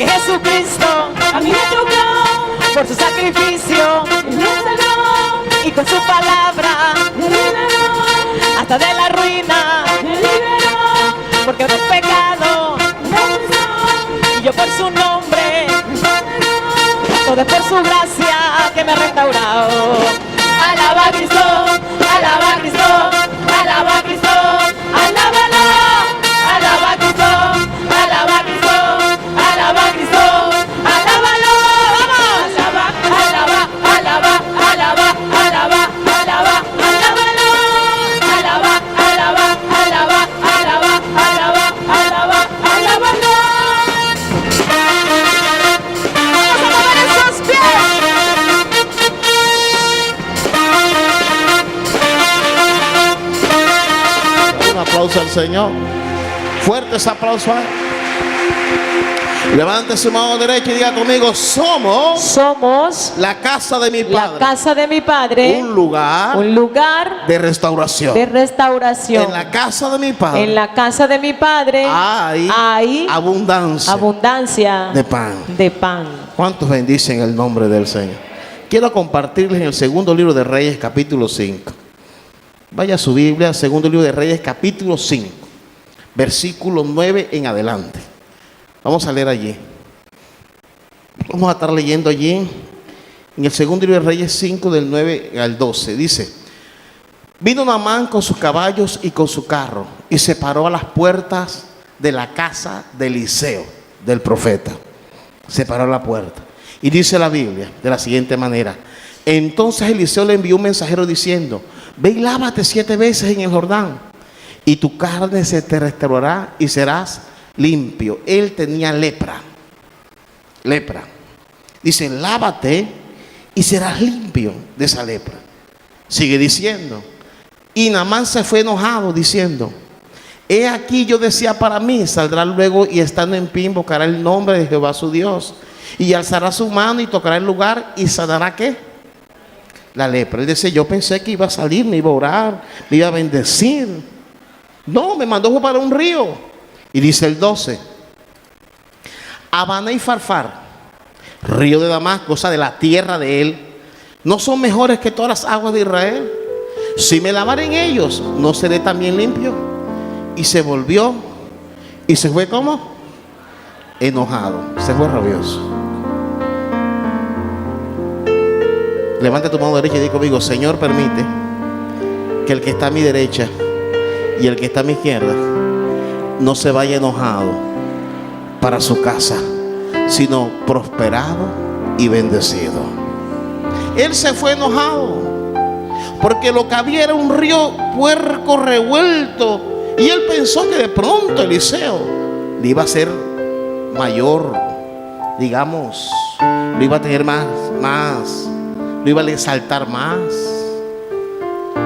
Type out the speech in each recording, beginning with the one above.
porque Jesucristo a mí me tocó, por su sacrificio me salvó, y con su palabra me liberó, hasta de la ruina, me liberó, porque no es pecado me besó, y yo por su nombre, me perdonó. todo es por su gracia que me ha restaurado. Alaba a Cristo, alaba a Cristo, alaba a Cristo, alábalo. Alaba a Cristo, alaba a Cristo, alaba a Cristo, alábalo. Vamos. Alaba, alaba, alaba, alaba, alaba, alaba, alábalo. Alaba, alaba, alaba, alaba, alaba, alaba, alábalo. Vamos a mover esos pies. Un aplauso al Señor. Fuertes aplausos. Levante su mano derecha y diga conmigo: somos la casa de mi La Padre. casa de mi Padre, Un lugar un lugar de restauración. de restauración. En la casa de mi Padre En la casa de mi Padre hay abundancia abundancia de pan. de pan. ¿Cuántos bendicen el nombre del Señor? Quiero compartirles en el segundo libro de Reyes, capítulo 5. Vaya a su Biblia, segundo libro de Reyes, capítulo 5, versículo 9 en adelante. Vamos a leer allí. Vamos a estar leyendo allí en el segundo libro de Reyes 5, del 9 al 12. Dice: vino Naamán con sus caballos y con su carro, y se paró a las puertas de la casa de Eliseo, del profeta. Se paró a la puerta. Y dice la Biblia de la siguiente manera: entonces Eliseo le envió un mensajero diciendo: ve y lávate 7 veces en el Jordán, y tu carne se te restaurará y serás limpio. Él tenía lepra. Dice: lávate y serás limpio de esa lepra. Sigue diciendo: y Naamán se fue enojado diciendo: he aquí, yo decía para mí, saldrá luego y estando en pie invocará el nombre de Jehová su Dios, y alzará su mano y tocará el lugar y sanará ¿qué? La lepra. Él dice: yo pensé que iba a salir, me iba a orar, me iba a bendecir. No, me mandó para un río. Y dice el 12: Abana y Farfar, río de Damasco, o sea, de la tierra de él, ¿no son mejores que todas las aguas de Israel? Si me lavaré en ellos, ¿no seré también limpio? Y se volvió y se fue ¿cómo? Enojado, se fue rabioso. Levanta tu mano derecha y di conmigo: Señor, permite que el que está a mi derecha y el que está a mi izquierda no se vaya enojado para su casa, sino prosperado y bendecido. Él se fue enojado porque lo que había era un río puerco revuelto, y él pensó que de pronto Eliseo le iba a ser mayor, digamos, lo iba a tener más, lo iba a exaltar más,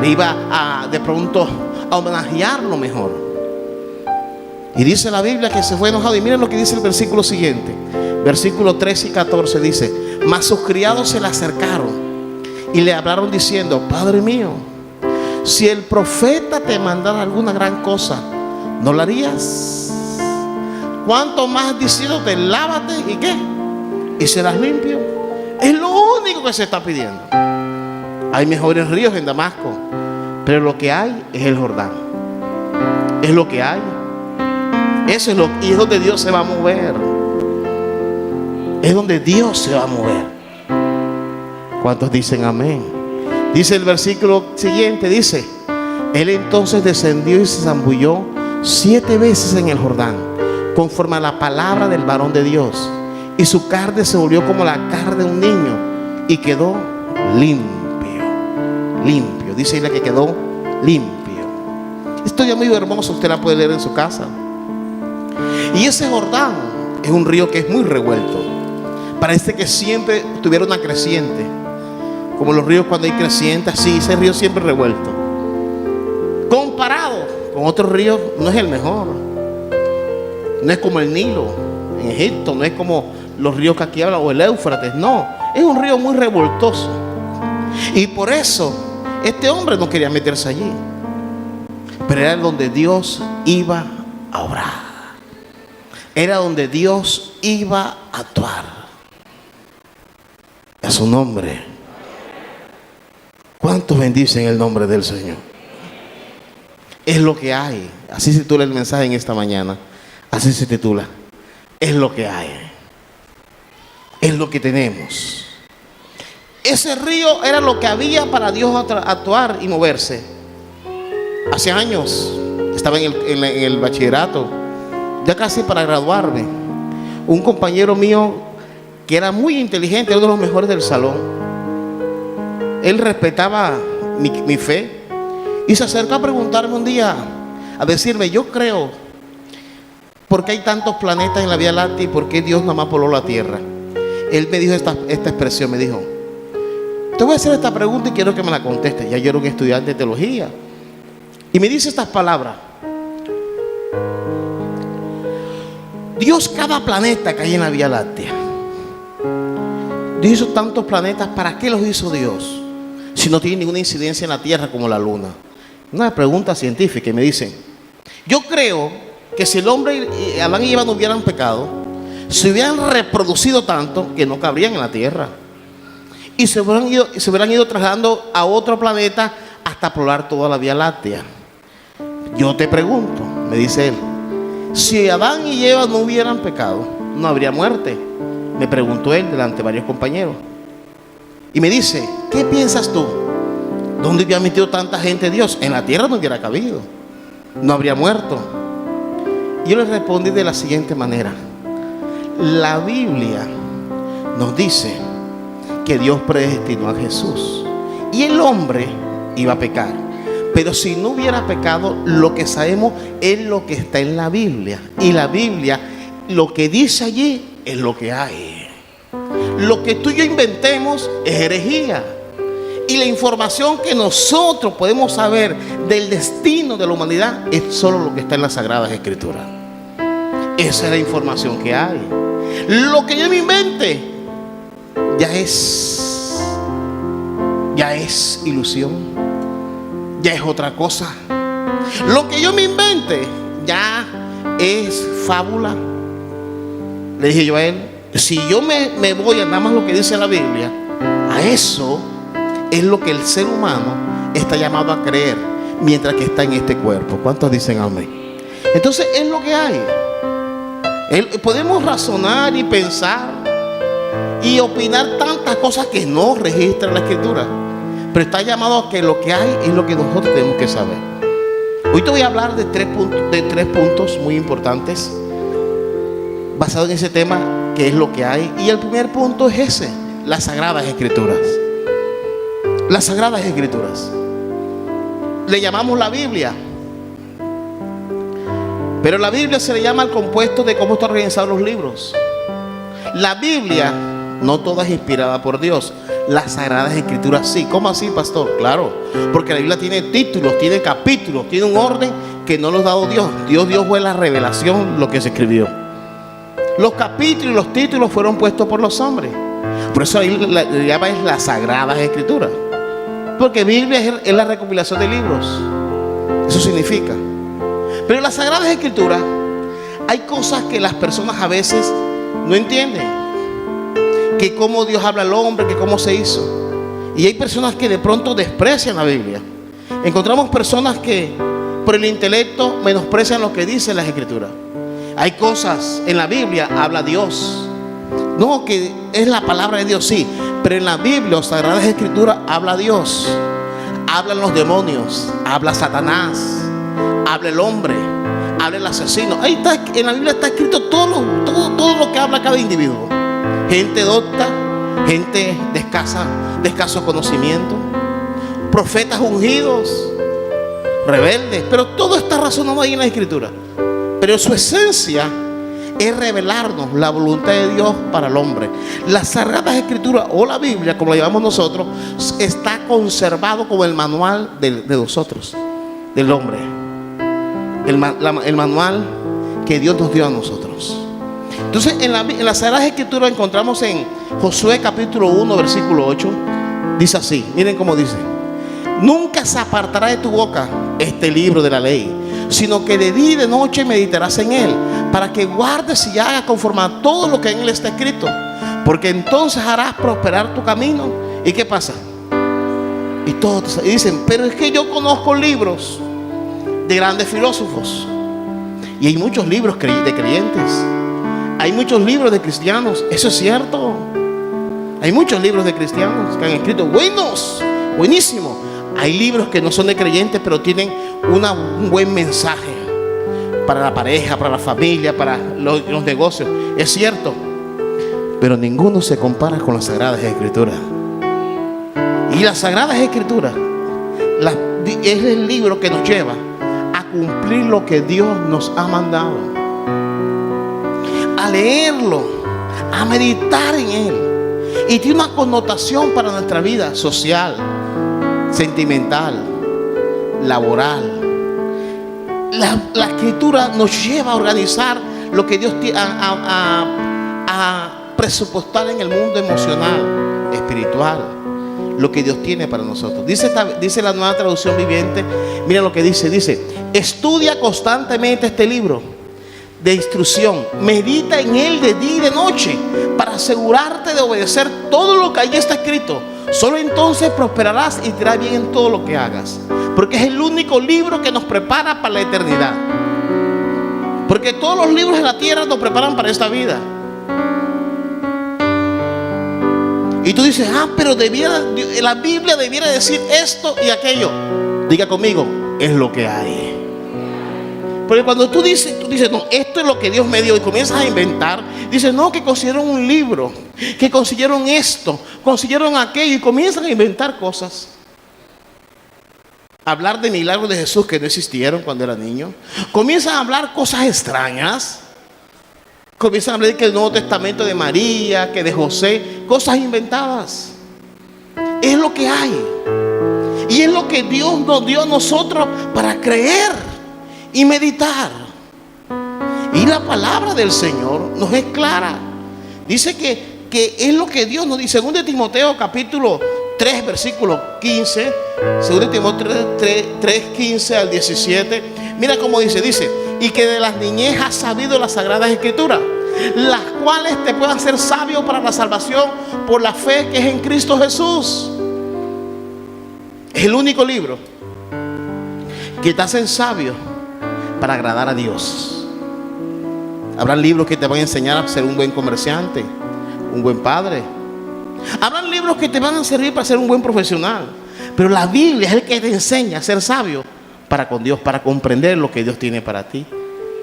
le iba a de pronto a homenajearlo mejor. Y dice la Biblia que se fue enojado. Y miren lo que dice el versículo siguiente, versículo 13 y 14. Dice: mas sus criados se le acercaron y le hablaron diciendo: Padre mío, si el profeta te mandara alguna gran cosa, ¿no la harías? ¿Cuánto más diciéndote: lávate y qué? Y serás limpio? Es lo único que se está pidiendo. Hay mejores ríos en Damasco, pero lo que hay es el Jordán. Es lo que hay. Eso es y es donde Dios se va a mover. Es donde Dios se va a mover. ¿Cuántos dicen amén? Dice el versículo siguiente, dice: él entonces descendió y se zambulló 7 veces en el Jordán, conforme a la palabra del varón de Dios, y su carne se volvió como la carne de un niño, y quedó limpio. Dice la que quedó limpio. Historia muy hermosa, usted la puede leer en su casa. Y ese Jordán es un río que es muy revuelto. Parece que siempre tuviera una creciente, como los ríos cuando hay creciente, así, ese río siempre revuelto. Comparado con otros ríos, no es el mejor. No es como el Nilo en Egipto, no es como los ríos que aquí hablan, o el Éufrates, no. Es un río muy revoltoso. Y por eso este hombre no quería meterse allí, pero era donde Dios iba a obrar. Era donde Dios iba a actuar. A su nombre. ¿Cuántos bendicen el nombre del Señor? Es lo que hay. Así se titula el mensaje en esta mañana. Así se titula. Es lo que hay. Es lo que tenemos. Ese río era lo que había para Dios actuar y moverse. Hace años estaba en el bachillerato, ya casi para graduarme. Un compañero mío que era muy inteligente, uno de los mejores del salón. Él respetaba mi fe y se acercó a preguntarme un día, a decirme: yo creo, ¿por qué hay tantos planetas en la Vía Láctea y por qué Dios nada más pobló la Tierra? Él me dijo esta expresión, me dijo: te voy a hacer esta pregunta y quiero que me la contestes. Ya yo era un estudiante de teología. Y me dice estas palabras: Dios, cada planeta que hay en la Vía Láctea, Dios hizo tantos planetas, ¿para qué los hizo Dios? Si no tiene ninguna incidencia en la Tierra como la Luna. Una pregunta científica. Y me dicen: yo creo que si el hombre, Adán y Eva, no hubieran pecado, se hubieran reproducido tanto que no cabrían en la Tierra. Y se hubieran ido trasladando a otro planeta hasta poblar toda la Vía Láctea. Yo te pregunto, me dice él, si Adán y Eva no hubieran pecado, no habría muerte. Me preguntó él delante de varios compañeros. Y me dice: ¿qué piensas tú? ¿Dónde hubiera metido tanta gente Dios? En la tierra no hubiera cabido, no habría muerto. Y yo le respondí de la siguiente manera: la Biblia nos dice que Dios predestinó a Jesús y el hombre iba a pecar. Pero si no hubiera pecado, lo que sabemos es lo que está en la Biblia. Y la Biblia, lo que dice allí, es lo que hay. Lo que tú y yo inventemos es herejía. Y la información que nosotros podemos saber del destino de la humanidad es solo lo que está en las Sagradas Escrituras. Esa es la información que hay. Lo que yo me invente ya es ilusión. Ya es otra cosa. Lo que yo me invente ya es fábula. Le dije yo a él: si yo me voy a nada más lo que dice la Biblia, a eso es lo que el ser humano está llamado a creer mientras que está en este cuerpo. ¿Cuántos dicen amén? Entonces es lo que hay. Podemos razonar y pensar y opinar tantas cosas que no registra la Escritura, pero está llamado a que lo que hay es lo que nosotros tenemos que saber. Hoy te voy a hablar de tres puntos muy importantes basado en ese tema, que es lo que hay. Y el primer punto es ese: las Sagradas Escrituras. Las Sagradas Escrituras le llamamos la Biblia, pero la Biblia se le llama al compuesto de cómo están organizados los libros. La Biblia no toda es inspirada por Dios. Las Sagradas Escrituras sí. ¿Cómo así, pastor? Claro, porque la Biblia tiene títulos, tiene capítulos, tiene un orden que no los ha dado Dios. Dios fue la revelación, lo que se escribió. Los capítulos y los títulos fueron puestos por los hombres. Por eso ahí la llama es las Sagradas Escrituras, porque Biblia es la recopilación de libros. Eso significa. Pero en las Sagradas Escrituras hay cosas que las personas a veces no entienden, que cómo Dios habla al hombre, que cómo se hizo. Y hay personas que de pronto desprecian la Biblia. Encontramos personas que por el intelecto menosprecian lo que dice las Escrituras. Hay cosas en la Biblia, habla Dios. No, que es la palabra de Dios, sí, pero en la Biblia, las Sagradas Escrituras, habla Dios. Hablan los demonios, habla Satanás, habla el hombre, habla el asesino. Ahí está, en la Biblia está escrito todo lo que habla cada individuo. Gente docta, gente de escaso conocimiento, profetas ungidos, rebeldes, pero todo está razonado ahí en la Escritura. Pero su esencia es revelarnos la voluntad de Dios para el hombre. Las Sagradas Escrituras, o la Biblia, como la llamamos nosotros, está conservado como el manual de nosotros, del hombre. El manual que Dios nos dio a nosotros. Entonces en las Sagradas Escrituras encontramos en Josué capítulo 1 versículo 8. Dice así, miren cómo dice: nunca se apartará de tu boca este libro de la ley, sino que de día y de noche meditarás en él, para que guardes y hagas conforme a todo lo que en él está escrito, porque entonces harás prosperar tu camino. ¿Y qué pasa? Y todos dicen, pero es que yo conozco libros de grandes filósofos, y hay muchos libros de creyentes, hay muchos libros de cristianos. Eso es cierto. Hay muchos libros de cristianos que han escrito buenos, buenísimos. Hay libros que no son de creyentes, pero tienen un buen mensaje para la pareja, para la familia, para los negocios. Es cierto, pero ninguno se compara con las Sagradas Escrituras. Y las Sagradas Escrituras es el libro que nos lleva a cumplir lo que Dios nos ha mandado, a leerlo, a meditar en él. Y tiene una connotación para nuestra vida social, sentimental, laboral. La escritura nos lleva a organizar lo que Dios tiene, a presupuestar en el mundo emocional, espiritual, lo que Dios tiene para nosotros. Dice la Nueva Traducción Viviente, mira lo que dice: estudia constantemente este libro de instrucción, medita en él de día y de noche, para asegurarte de obedecer todo lo que allí está escrito. Solo entonces prosperarás y te irá bien en todo lo que hagas, porque es el único libro que nos prepara para la eternidad. Porque todos los libros de la tierra nos preparan para esta vida. Y tú dices, pero la Biblia debiera decir esto y aquello. Diga conmigo, es lo que hay. Porque cuando tú dices, no, esto es lo que Dios me dio, y comienzas a inventar, dices, no, que consiguieron un libro, que consiguieron esto, consiguieron aquello, y comienzan a inventar cosas. Hablar de milagros de Jesús que no existieron cuando era niño. Comienzan a hablar cosas extrañas. Comienzan a hablar que el Nuevo Testamento de María, que de José, cosas inventadas. Es lo que hay. Y es lo que Dios nos dio a nosotros para creer y meditar. Y la palabra del Señor nos es clara. Dice que es lo que Dios nos dice. 2 Timoteo capítulo 3 versículo 15. 2 Timoteo 3, 15 al 17. Mira cómo dice, y que de las niñez has sabido las Sagradas Escrituras, las cuales te puedan ser sabio para la salvación por la fe que es en Cristo Jesús. Es el único libro que te hacen sabio para agradar a Dios. Habrán libros que te van a enseñar a ser un buen comerciante, un buen padre. Habrán libros que te van a servir para ser un buen profesional. Pero la Biblia es el que te enseña a ser sabio para con Dios, para comprender lo que Dios tiene para ti.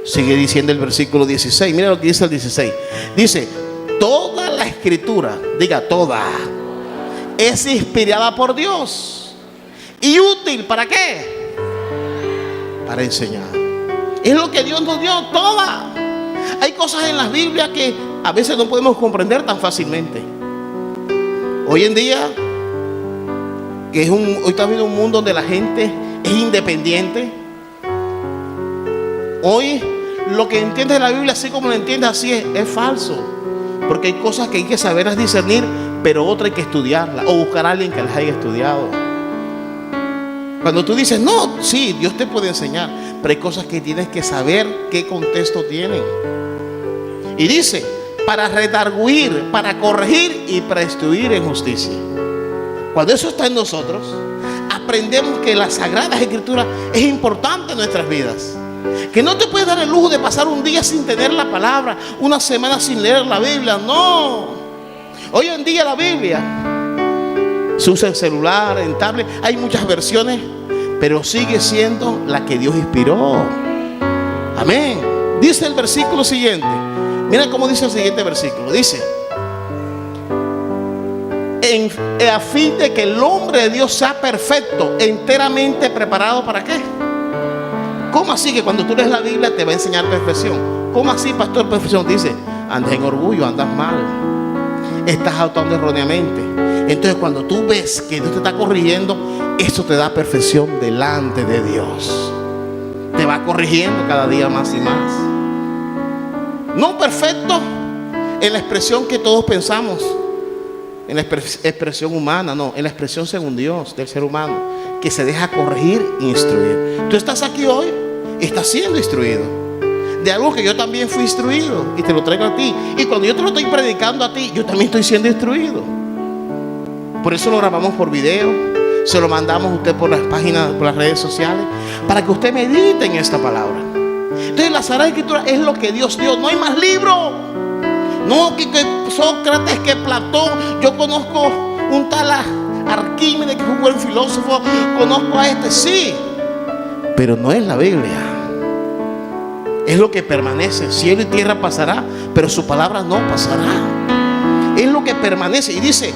Sigue diciendo el versículo 16. Mira lo que dice el 16. Dice, toda la escritura, diga toda, es inspirada por Dios y útil, ¿para qué? Para enseñar. Es lo que Dios nos dio, toda. Hay cosas en la Biblia que a veces no podemos comprender tan fácilmente. Hoy en día, hoy está viendo un mundo donde la gente es independiente. Hoy lo que entiendes de la Biblia, así como lo entiendes, así es falso. Porque hay cosas que hay que saber discernir, pero otras hay que estudiarlas o buscar a alguien que las haya estudiado. Cuando tú dices, no, sí, Dios te puede enseñar, pero hay cosas que tienes que saber qué contexto tienen. Y dice, para redarguir, para corregir y para instruir en justicia. Cuando eso está en nosotros, aprendemos que las Sagradas Escrituras es importante en nuestras vidas. Que no te puedes dar el lujo de pasar un día sin tener la palabra, una semana sin leer la Biblia. No. Hoy en día la Biblia se usa en celular, en tablet, hay muchas versiones, pero sigue siendo la que Dios inspiró. Amén. Dice el versículo siguiente. Mira cómo dice el siguiente versículo. Dice, a fin de que el hombre de Dios sea perfecto, enteramente preparado, ¿para qué? ¿Cómo así que cuando tú lees la Biblia te va a enseñar perfección? ¿Cómo así, pastor, perfección? Dice, andas en orgullo, andas mal, estás actuando erróneamente. Entonces cuando tú ves que Dios te está corrigiendo, eso te da perfección delante de Dios. Te va corrigiendo cada día más y más. No perfecto en la expresión que todos pensamos, en la expresión humana, no, en la expresión según Dios del ser humano, que se deja corregir e instruir. Tú estás aquí hoy, estás siendo instruido. de algo que yo también fui instruido y te lo traigo a ti. Y cuando yo te lo estoy predicando a ti, yo también estoy siendo instruido. Por eso lo grabamos por video, se lo mandamos a usted por las páginas, por las redes sociales, para que usted medite en esta palabra. Entonces la Sagrada Escritura es lo que Dios dio. No hay más libro. No que Sócrates, que Platón. Yo conozco un tal Arquímedes, que es un buen filósofo. Conozco a este, sí, pero no es la Biblia. Es lo que permanece. Cielo y tierra pasará, pero su palabra no pasará. Es lo que permanece. Y dice,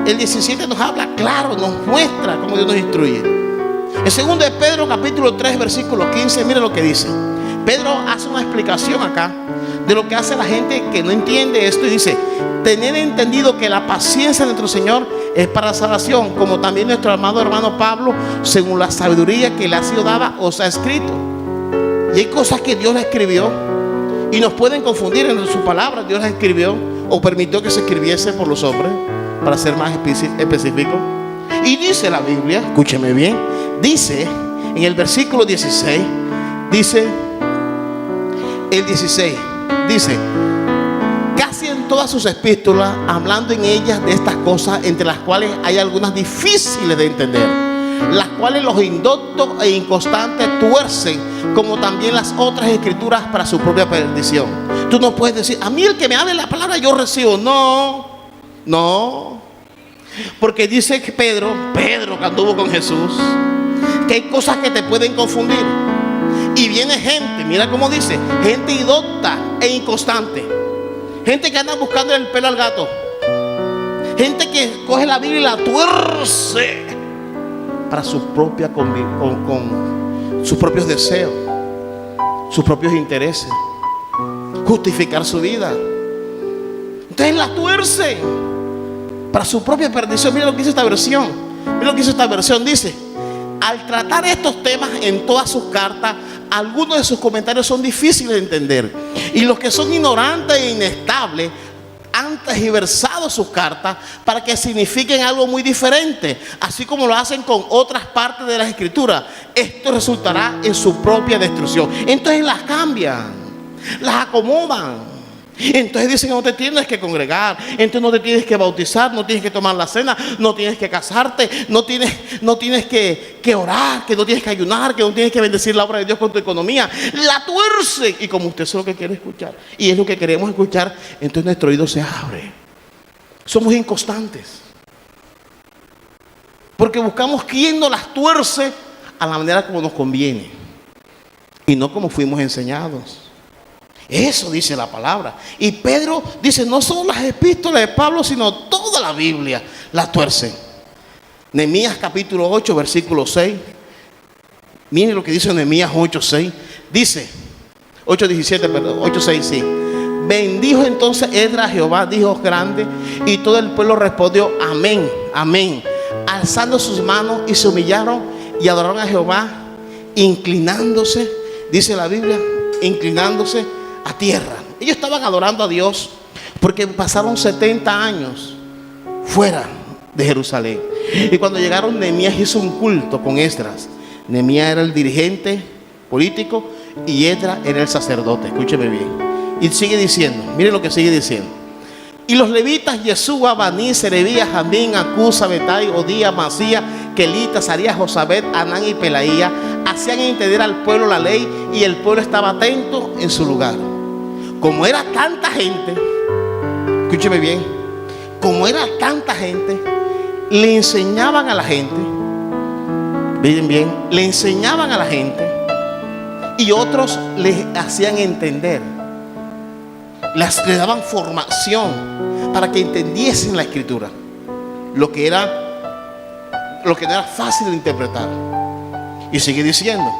el 17 nos habla claro, nos muestra cómo Dios nos instruye. En 2 de Pedro capítulo 3 versículo 15, mira lo que dice. Pedro hace una explicación acá de lo que hace la gente que no entiende esto, y dice: tener entendido que la paciencia de nuestro Señor es para salvación, como también nuestro amado hermano Pablo, según la sabiduría que le ha sido dada, os ha escrito. Y hay cosas que Dios le escribió y nos pueden confundir en su palabra. Dios las escribió o permitió que se escribiese por los hombres, para ser más específico. Y dice la Biblia, escúcheme bien, dice en el versículo 16, dice el 16, dice: casi en todas sus epístolas, hablando en ellas de estas cosas, entre las cuales hay algunas difíciles de entender, las cuales los indoctos e inconstantes tuercen, como también las otras escrituras, para su propia perdición. Tú no puedes decir: a mí el que me hable la palabra yo recibo. No, porque dice que Pedro que anduvo con Jesús, que hay cosas que te pueden confundir. Y viene gente, mira cómo dice, gente indocta e inconstante, gente que anda buscando el pelo al gato, gente que coge la Biblia y la tuerce para su propia con sus propios deseos, sus propios intereses, justificar su vida. Entonces la tuerce para su propia perdición. Mira lo que dice esta versión. Mira lo que dice esta versión. Dice: al tratar estos temas en todas sus cartas, algunos de sus comentarios son difíciles de entender, y los que son ignorantes e inestables han tergiversado sus cartas para que signifiquen algo muy diferente, así como lo hacen con otras partes de las escrituras. Esto resultará en su propia destrucción. Entonces las cambian, las acomodan. Entonces dicen que no te tienes que congregar, entonces no te tienes que bautizar, no tienes que tomar la cena, no tienes que casarte, no tienes que orar, que no tienes que ayunar, que no tienes que bendecir la obra de Dios con tu economía. La tuerce. Y como usted es lo que quiere escuchar y es lo que queremos escuchar, entonces nuestro oído se abre. Somos inconstantes porque buscamos quien nos las tuerce a la manera como nos conviene y no como fuimos enseñados. Eso dice la palabra. Y Pedro dice: no son las epístolas de Pablo, sino toda la Biblia la tuercen. Nehemías capítulo 8 versículo 6. Miren lo que dice Nehemías 8:6. Dice 8:6, sí. Bendijo entonces Esdras a Jehová, Dios grande, y todo el pueblo respondió: amén, amén, alzando sus manos, y se humillaron y adoraron a Jehová, inclinándose, dice la Biblia, inclinándose a tierra. Ellos estaban adorando a Dios porque pasaron 70 años fuera de Jerusalén. Y cuando llegaron, Nehemías hizo un culto con Esdras. Nehemías era el dirigente político y Esdras era el sacerdote. Escúcheme bien. Y sigue diciendo, miren lo que sigue diciendo: y los levitas Yeshua, Baní, Serebías, Jamín, Acusa, Betai, Odía, Masía, Kelita, Sarías, Josabet, Anán y Pelaía hacían entender al pueblo la ley, y el pueblo estaba atento en su lugar. Como era tanta gente, escúcheme bien, como era tanta gente, le enseñaban a la gente, miren bien, le enseñaban a la gente, y otros les hacían entender, les daban formación para que entendiesen la escritura, lo que no era fácil de interpretar. Y sigue diciendo,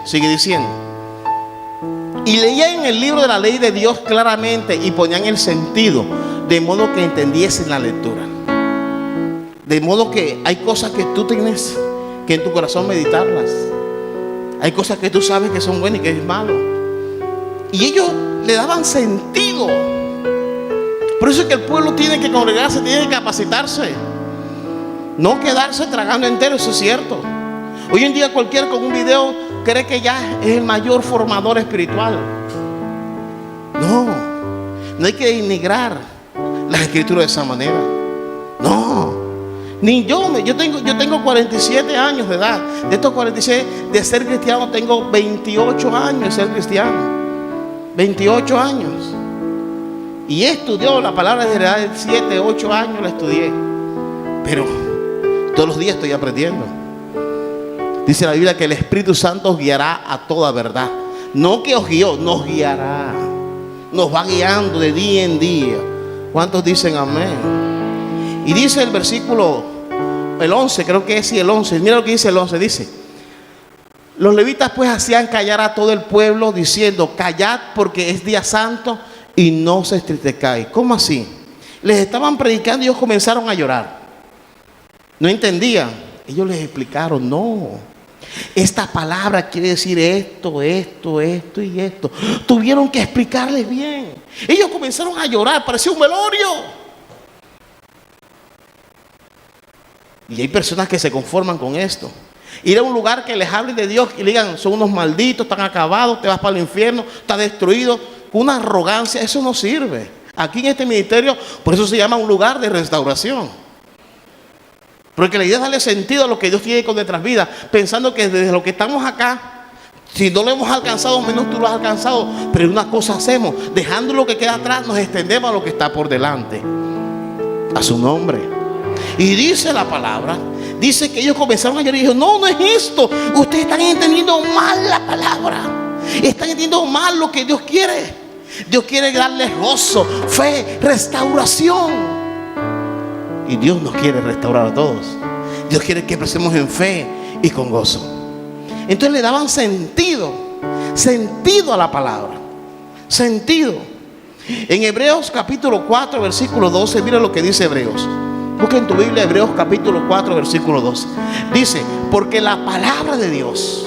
y leían el libro de la ley de Dios claramente y ponían el sentido, de modo que entendiesen la lectura. De modo que hay cosas que tú tienes que en tu corazón meditarlas. Hay cosas que tú sabes que son buenas y que es malo. Y ellos le daban sentido. Por eso es que el pueblo tiene que congregarse, tiene que capacitarse, no quedarse tragando entero. Eso es cierto. Hoy en día cualquiera con un video cree que ya es el mayor formador espiritual. No hay que denigrar las escrituras de esa manera. No, ni yo tengo 47 años de edad. De estos 47 de ser cristiano, tengo 28 años de ser cristiano. 28 años. Y he estudiado la palabra desde la edad de 7, 8 años la estudié. Pero todos los días estoy aprendiendo. Dice la Biblia que el Espíritu Santo os guiará a toda verdad. No que os guió, nos guiará. Nos va guiando de día en día. ¿Cuántos dicen amén? Y dice el versículo, el 11, creo que es el 11. Mira lo que dice el 11, dice: los levitas pues hacían callar a todo el pueblo, diciendo: callad, porque es día santo y no se entristezcáis. ¿Cómo así? Les estaban predicando y ellos comenzaron a llorar. No entendían. Ellos les explicaron: no, esta palabra quiere decir esto, esto, esto y esto. Tuvieron que explicarles bien. Ellos comenzaron a llorar, parecía un velorio. Y hay personas que se conforman con esto. Ir a un lugar que les hablen de Dios y le digan: son unos malditos, están acabados, te vas para el infierno, estás destruido. Con una arrogancia, eso no sirve. Aquí en este ministerio, por eso se llama un lugar de restauración. Porque la idea es darle sentido a lo que Dios tiene con nuestras vidas, pensando que desde lo que estamos acá, si no lo hemos alcanzado, menos tú lo has alcanzado. Pero una cosa hacemos: dejando lo que queda atrás, nos extendemos a lo que está por delante. A su nombre. Y dice la palabra, dice que ellos comenzaron a llorar y dijeron: no es esto. Ustedes están entendiendo mal la palabra. Están entendiendo mal lo que Dios quiere. Dios quiere darles gozo, fe, restauración. Y Dios nos quiere restaurar a todos. Dios quiere que empecemos en fe y con gozo. Entonces le daban sentido a la palabra. Sentido. En Hebreos capítulo 4 versículo 12, mira lo que dice Hebreos. Busca en tu Biblia Hebreos capítulo 4 versículo 12. Dice: porque la palabra de Dios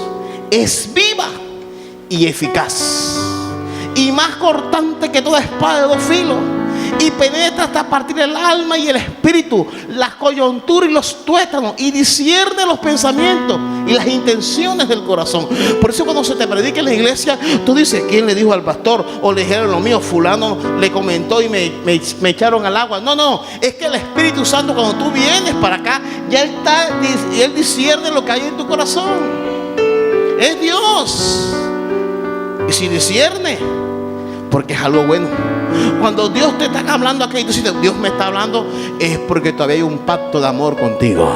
es viva y eficaz, y más cortante que toda espada de dos filos, y penetra hasta partir el alma y el espíritu, las coyunturas y los tuétanos, y discierne los pensamientos y las intenciones del corazón. Por eso cuando se te predica en la iglesia, tú dices: ¿quién le dijo al pastor? O le dijeron lo mío, fulano le comentó y me echaron al agua. No, es que el Espíritu Santo, cuando tú vienes para acá, ya Él discierne lo que hay en tu corazón. Es Dios. Y si discierne, porque es algo bueno. Cuando Dios te está hablando aquí y tú dices: Dios me está hablando, es porque todavía hay un pacto de amor contigo.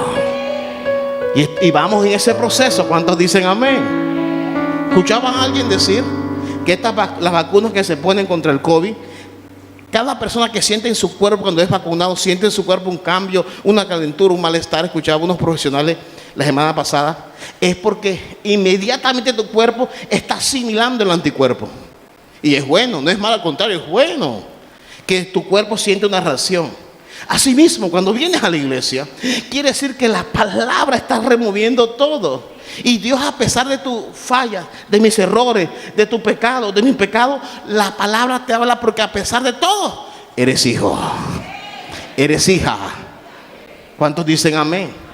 Y vamos en ese proceso. ¿Cuántos dicen amén? ¿Escuchaban a alguien decir que las vacunas que se ponen contra el COVID, cada persona que siente en su cuerpo cuando es vacunado, siente en su cuerpo un cambio, una calentura, un malestar? Escuchaba a unos profesionales la semana pasada. Es porque inmediatamente tu cuerpo está asimilando el anticuerpo. Y es bueno, no es malo, al contrario, es bueno que tu cuerpo siente una reacción. Asimismo, cuando vienes a la iglesia, quiere decir que la palabra está removiendo todo. Y Dios, a pesar de tus fallas, de mis errores, de tu pecado, de mi pecado, la palabra te habla, porque a pesar de todo, eres hijo, eres hija. ¿Cuántos dicen amén?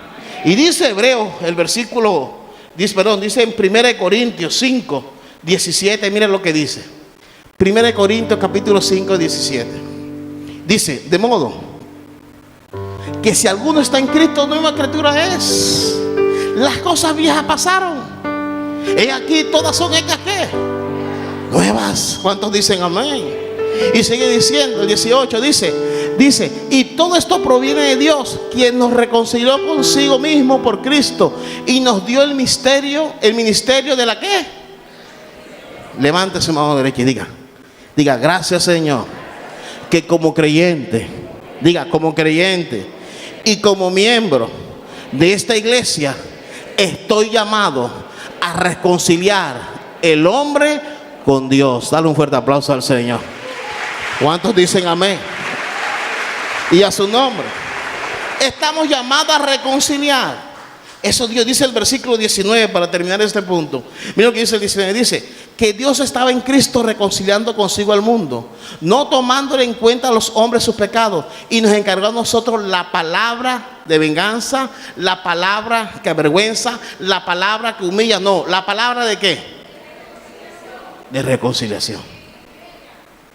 Y dice Hebreos, el versículo, dice en 1 Corintios 5, 17, miren lo que dice. 1 Corintios capítulo 5, 17. Dice: de modo que si alguno está en Cristo, nueva criatura es. Las cosas viejas pasaron, he aquí todas son hechas ¿qué? Nuevas. ¿Cuántos dicen amén? Y sigue diciendo, el 18 dice: y todo esto proviene de Dios, quien nos reconcilió consigo mismo por Cristo y nos dio el ministerio de la ¿qué? Levante su mano derecha y diga: gracias, Señor, que como creyente, como creyente y como miembro de esta iglesia, estoy llamado a reconciliar el hombre con Dios. Dale un fuerte aplauso al Señor. ¿Cuántos dicen amén? Y a su nombre. Estamos llamados a reconciliar. Eso Dios dice el versículo 19 para terminar este punto. Mira lo que dice el 19. Dice que Dios estaba en Cristo reconciliando consigo al mundo, no tomándole en cuenta a los hombres sus pecados, y nos encargó a nosotros la palabra de venganza, la palabra que avergüenza, la palabra que humilla. No, la palabra de ¿qué? De reconciliación.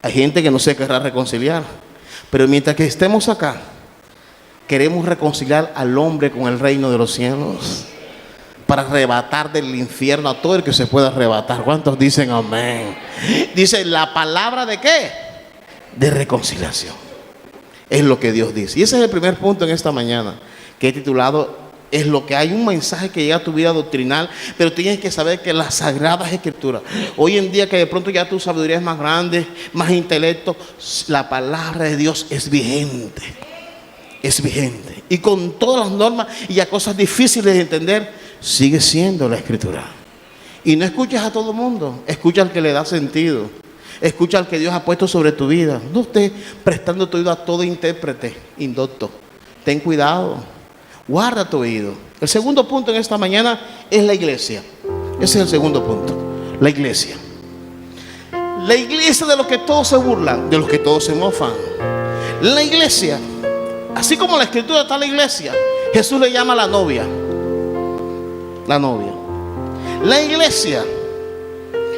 Hay gente que no se querrá reconciliar. Pero mientras que estemos acá, queremos reconciliar al hombre con el reino de los cielos, para arrebatar del infierno a todo el que se pueda arrebatar. ¿Cuántos dicen amén? Dice la palabra de ¿qué? De reconciliación. Es lo que Dios dice. Y ese es el primer punto en esta mañana, que he titulado Es lo que hay. Un mensaje que llega a tu vida doctrinal, pero tienes que saber que las sagradas escrituras, hoy en día que de pronto ya tu sabiduría es más grande, más intelecto, la palabra de Dios es vigente. Es vigente. Y con todas las normas y a cosas difíciles de entender, sigue siendo la escritura. Y no escuches a todo el mundo, escucha al que le da sentido, escucha al que Dios ha puesto sobre tu vida. No estés prestando tu oído a todo intérprete indocto. Ten cuidado, guarda tu oído. El segundo punto en esta mañana es la iglesia. Ese es el segundo punto, la iglesia. La iglesia de los que todos se burlan, de los que todos se mofan. La iglesia, así como la escritura está la iglesia, Jesús le llama a la novia. La novia. La iglesia,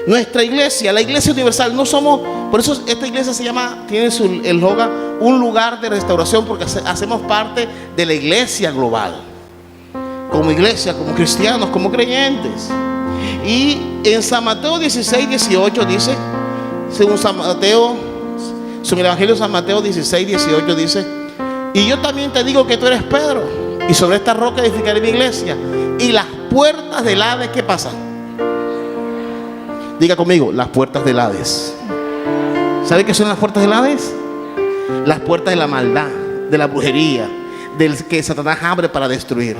nuestra iglesia, la iglesia universal, no somos, por eso esta iglesia se llama, tiene el eslogan, un lugar de restauración, porque hacemos parte de la iglesia global. Como iglesia, como cristianos, como creyentes. Y en San Mateo 16, 18 dice, según San Mateo, según el Evangelio de San Mateo 16, 18 dice: y yo también te digo que tú eres Pedro, y sobre esta roca edificaré mi iglesia, y las puertas del Hades, ¿qué pasa? Diga conmigo, las puertas del Hades. ¿Sabe qué son las puertas del Hades? Las puertas de la maldad, de la brujería, del que Satanás abre para destruir.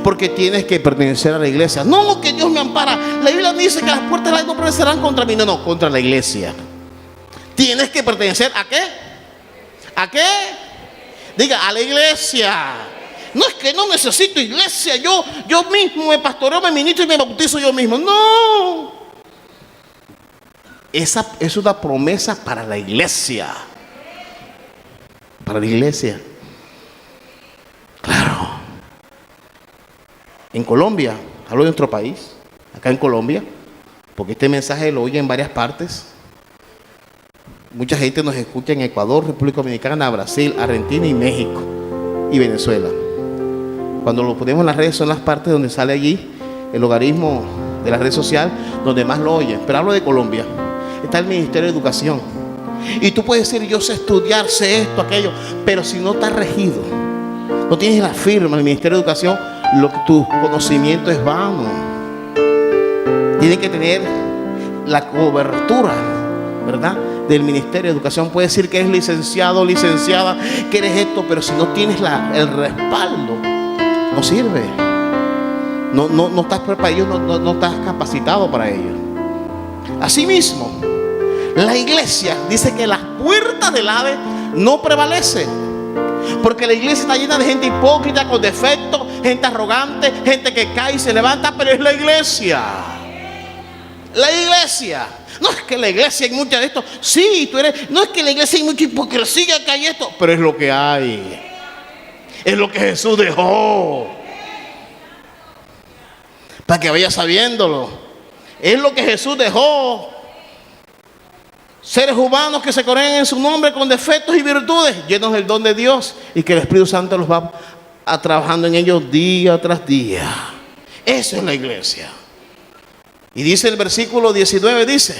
Porque tienes que pertenecer a la iglesia. No, que Dios me ampara. La Biblia dice que las puertas del Hades no prevalecerán contra mí. No, contra la iglesia. Tienes que pertenecer ¿a qué? ¿A qué? Diga, a la iglesia. No es que no necesito iglesia, yo mismo me pastoreo, me ministro y me bautizo yo mismo. No. Esa es una promesa para la iglesia. Para la iglesia. Claro. En Colombia, hablo de nuestro país, acá en Colombia, porque este mensaje lo oye en varias partes. Mucha gente nos escucha en Ecuador, República Dominicana, Brasil, Argentina y México y Venezuela. Cuando lo ponemos en las redes son las partes donde sale allí el logaritmo de la red social, donde más lo oyen. Pero hablo de Colombia. Está el Ministerio de Educación. Y tú puedes decir, yo sé estudiar, sé esto, aquello, pero si no estás regido, no tienes la firma del Ministerio de Educación, tu conocimiento es vano. Tienes que tener la cobertura, ¿verdad?, del Ministerio de Educación. Puede decir que eres licenciado, licenciada, que eres esto, pero si no tienes el respaldo, no sirve. No estás preparado, no estás capacitado para ello. Asimismo, la iglesia dice que las puertas del Hades no prevalecen, porque la iglesia está llena de gente hipócrita, con defectos, gente arrogante, gente que cae y se levanta, pero es la iglesia. La iglesia. No es que la iglesia hay mucha de esto. Sí, no es que la iglesia hay mucha hipocresía, que hay esto, pero es lo que hay. Es lo que Jesús dejó, para que vaya sabiéndolo. Es lo que Jesús dejó. Seres humanos que se corren en su nombre con defectos y virtudes, llenos del don de Dios, y que el Espíritu Santo los va trabajando en ellos día tras día. Eso es la iglesia. Y dice el versículo 19, dice: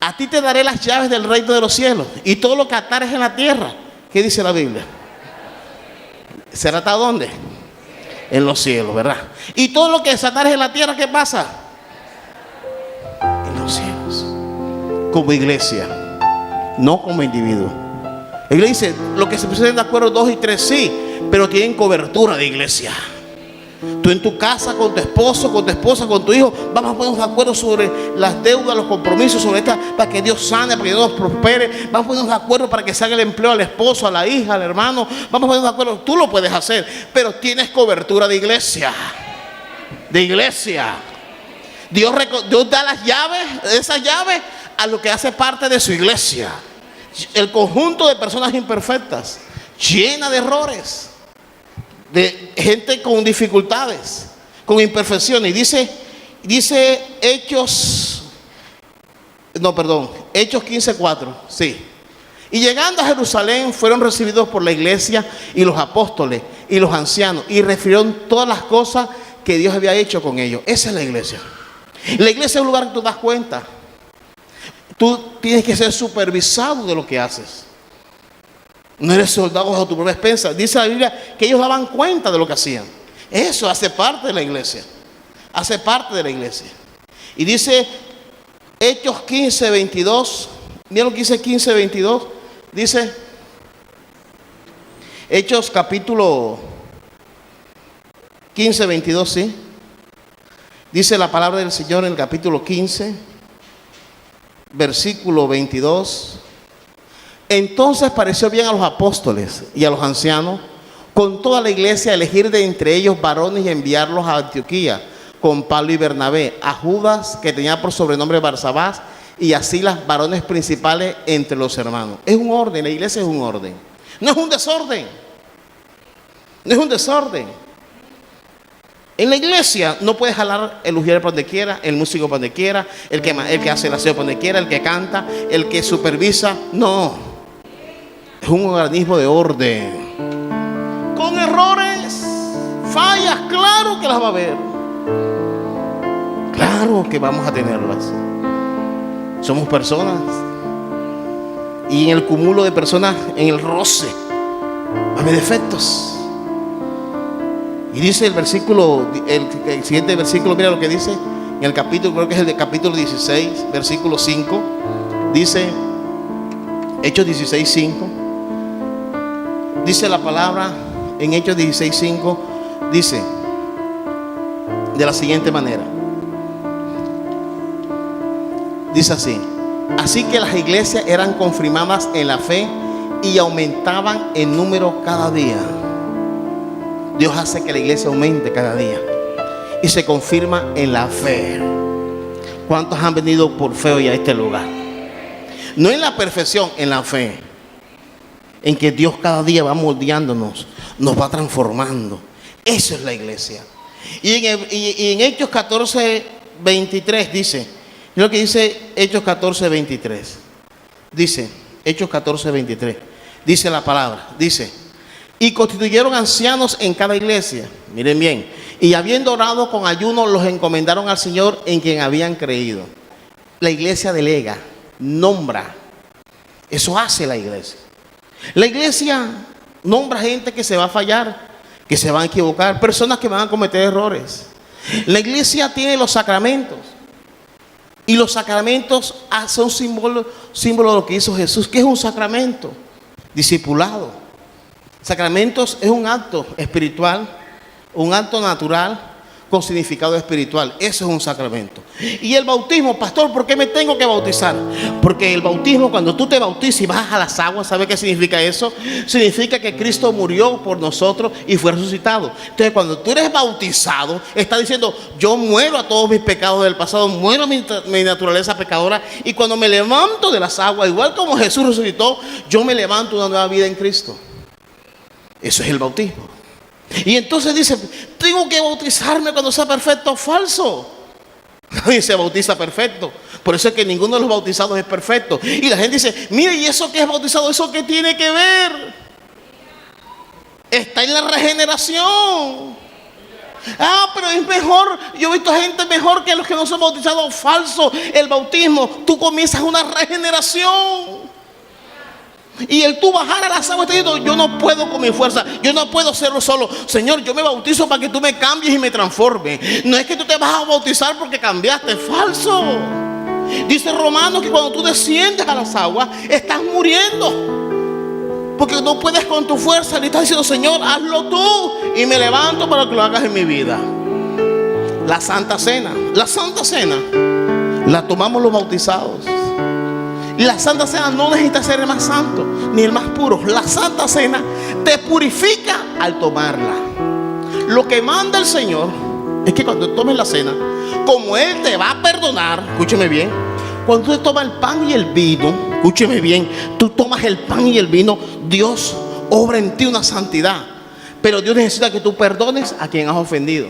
a ti te daré las llaves del reino de los cielos, y todo lo que atares en la tierra, ¿qué dice la Biblia? ¿Será atado dónde? En los cielos, ¿verdad? Y todo lo que desatares en la tierra, ¿qué pasa? En los cielos. Como iglesia, no como individuo. La iglesia dice, lo que se pusieron de acuerdo 2 y 3, sí, pero tienen cobertura de iglesia. Tú en tu casa, con tu esposo, con tu esposa, con tu hijo, vamos a ponernos de acuerdo sobre las deudas, los compromisos, sobre esta, para que Dios sane, para que Dios nos prospere. Vamos a ponernos de acuerdo para que salga el empleo al esposo, a la hija, al hermano. Vamos a ponernos de acuerdo. Tú lo puedes hacer, pero tienes cobertura de iglesia. De iglesia. Dios da las llaves, esas llaves, a lo que hace parte de su iglesia. El conjunto de personas imperfectas, llena de errores, de gente con dificultades, con imperfecciones. Y dice Hechos No, perdón. Hechos 15:4. Sí. Y llegando a Jerusalén fueron recibidos por la iglesia y los apóstoles y los ancianos y refirieron todas las cosas que Dios había hecho con ellos. Esa es la iglesia. La iglesia es un lugar que tú das cuenta. Tú tienes que ser supervisado de lo que haces. No eres soldado bajo tu propia expensa. Dice la Biblia que ellos daban cuenta de lo que hacían. Eso hace parte de la iglesia. Hace parte de la iglesia. Y dice Hechos 15:22. Mira lo que dice 15:22. Dice Hechos capítulo 15:22, sí. Dice la palabra del Señor en el capítulo 15, versículo 22. Entonces pareció bien a los apóstoles y a los ancianos con toda la iglesia elegir de entre ellos varones y enviarlos a Antioquía con Pablo y Bernabé, a Judas, que tenía por sobrenombre Barsabás, y así las varones principales entre los hermanos. Es un orden, la iglesia es un orden. No es un desorden. No es un desorden. En la iglesia no puedes jalar el ujier por donde quiera, el músico por donde quiera, el que hace el aseo por donde quiera, el que canta, el que supervisa. No. Es un organismo de orden. Con errores, fallas, claro que las va a haber. Claro que vamos a tenerlas. Somos personas. Y en el cúmulo de personas, en el roce, va a haber defectos. Y dice el versículo, el siguiente versículo, mira lo que dice en el capítulo, creo que es el de capítulo 16, versículo 5. Dice, Hechos 16:5. Dice la palabra en Hechos 16:5, dice de la siguiente manera. Dice así: así que las iglesias eran confirmadas en la fe y aumentaban en número cada día. Dios hace que la iglesia aumente cada día y se confirma en la fe. ¿Cuántos han venido por fe hoy a este lugar? No en la perfección, en la fe. En que Dios cada día va moldeándonos, nos va transformando. Eso es la iglesia. Y en Hechos 14:23 dice, lo que dice Hechos 14:23. Dice, Hechos 14:23. Dice la palabra, dice: y constituyeron ancianos en cada iglesia. Miren bien. Y habiendo orado con ayuno, los encomendaron al Señor en quien habían creído. La iglesia delega, nombra. Eso hace la iglesia. La iglesia nombra gente que se va a fallar, que se van a equivocar, personas que van a cometer errores. La iglesia tiene los sacramentos. Y los sacramentos son símbolo de lo que hizo Jesús. ¿Qué es un sacramento? Discipulado. Sacramentos es un acto espiritual, un acto natural con significado espiritual. Eso es un sacramento. Y el bautismo, pastor, ¿por qué me tengo que bautizar? Porque el bautismo, cuando tú te bautizas y vas a las aguas, ¿sabe qué significa eso? Significa que Cristo murió por nosotros y fue resucitado. Entonces, cuando tú eres bautizado, está diciendo: yo muero a todos mis pecados del pasado, muero a mi naturaleza pecadora, y cuando me levanto de las aguas, igual como Jesús resucitó, yo me levanto una nueva vida en Cristo. Eso es el bautismo. Y entonces dice: tengo que bautizarme cuando sea perfecto. Falso. Nadie se bautiza perfecto. Por eso es que ninguno de los bautizados es perfecto. Y la gente dice: mire, ¿y eso qué es bautizado? ¿Eso qué tiene que ver? Está en la regeneración. Ah, pero es mejor. Yo he visto gente mejor que los que no son bautizados. Falso. El bautismo, tú comienzas una regeneración. Y el tú bajar a las aguas está diciendo: yo no puedo con mi fuerza, yo no puedo hacerlo solo. Señor, yo me bautizo para que tú me cambies y me transformes. No es que tú te vas a bautizar porque cambiaste. Falso. Dice Romanos que cuando tú desciendes a las aguas, estás muriendo, porque no puedes con tu fuerza. Le estás diciendo: Señor, hazlo tú, y me levanto para que lo hagas en mi vida. La Santa Cena. La Santa Cena la tomamos los bautizados. Y la Santa Cena no necesita ser el más santo ni el más puro. La Santa Cena te purifica al tomarla. Lo que manda el Señor es que cuando tomes la cena, como Él te va a perdonar, escúcheme bien, cuando tú tomas el pan y el vino, escúcheme bien, tú tomas el pan y el vino, Dios obra en ti una santidad. Pero Dios necesita que tú perdones a quien has ofendido.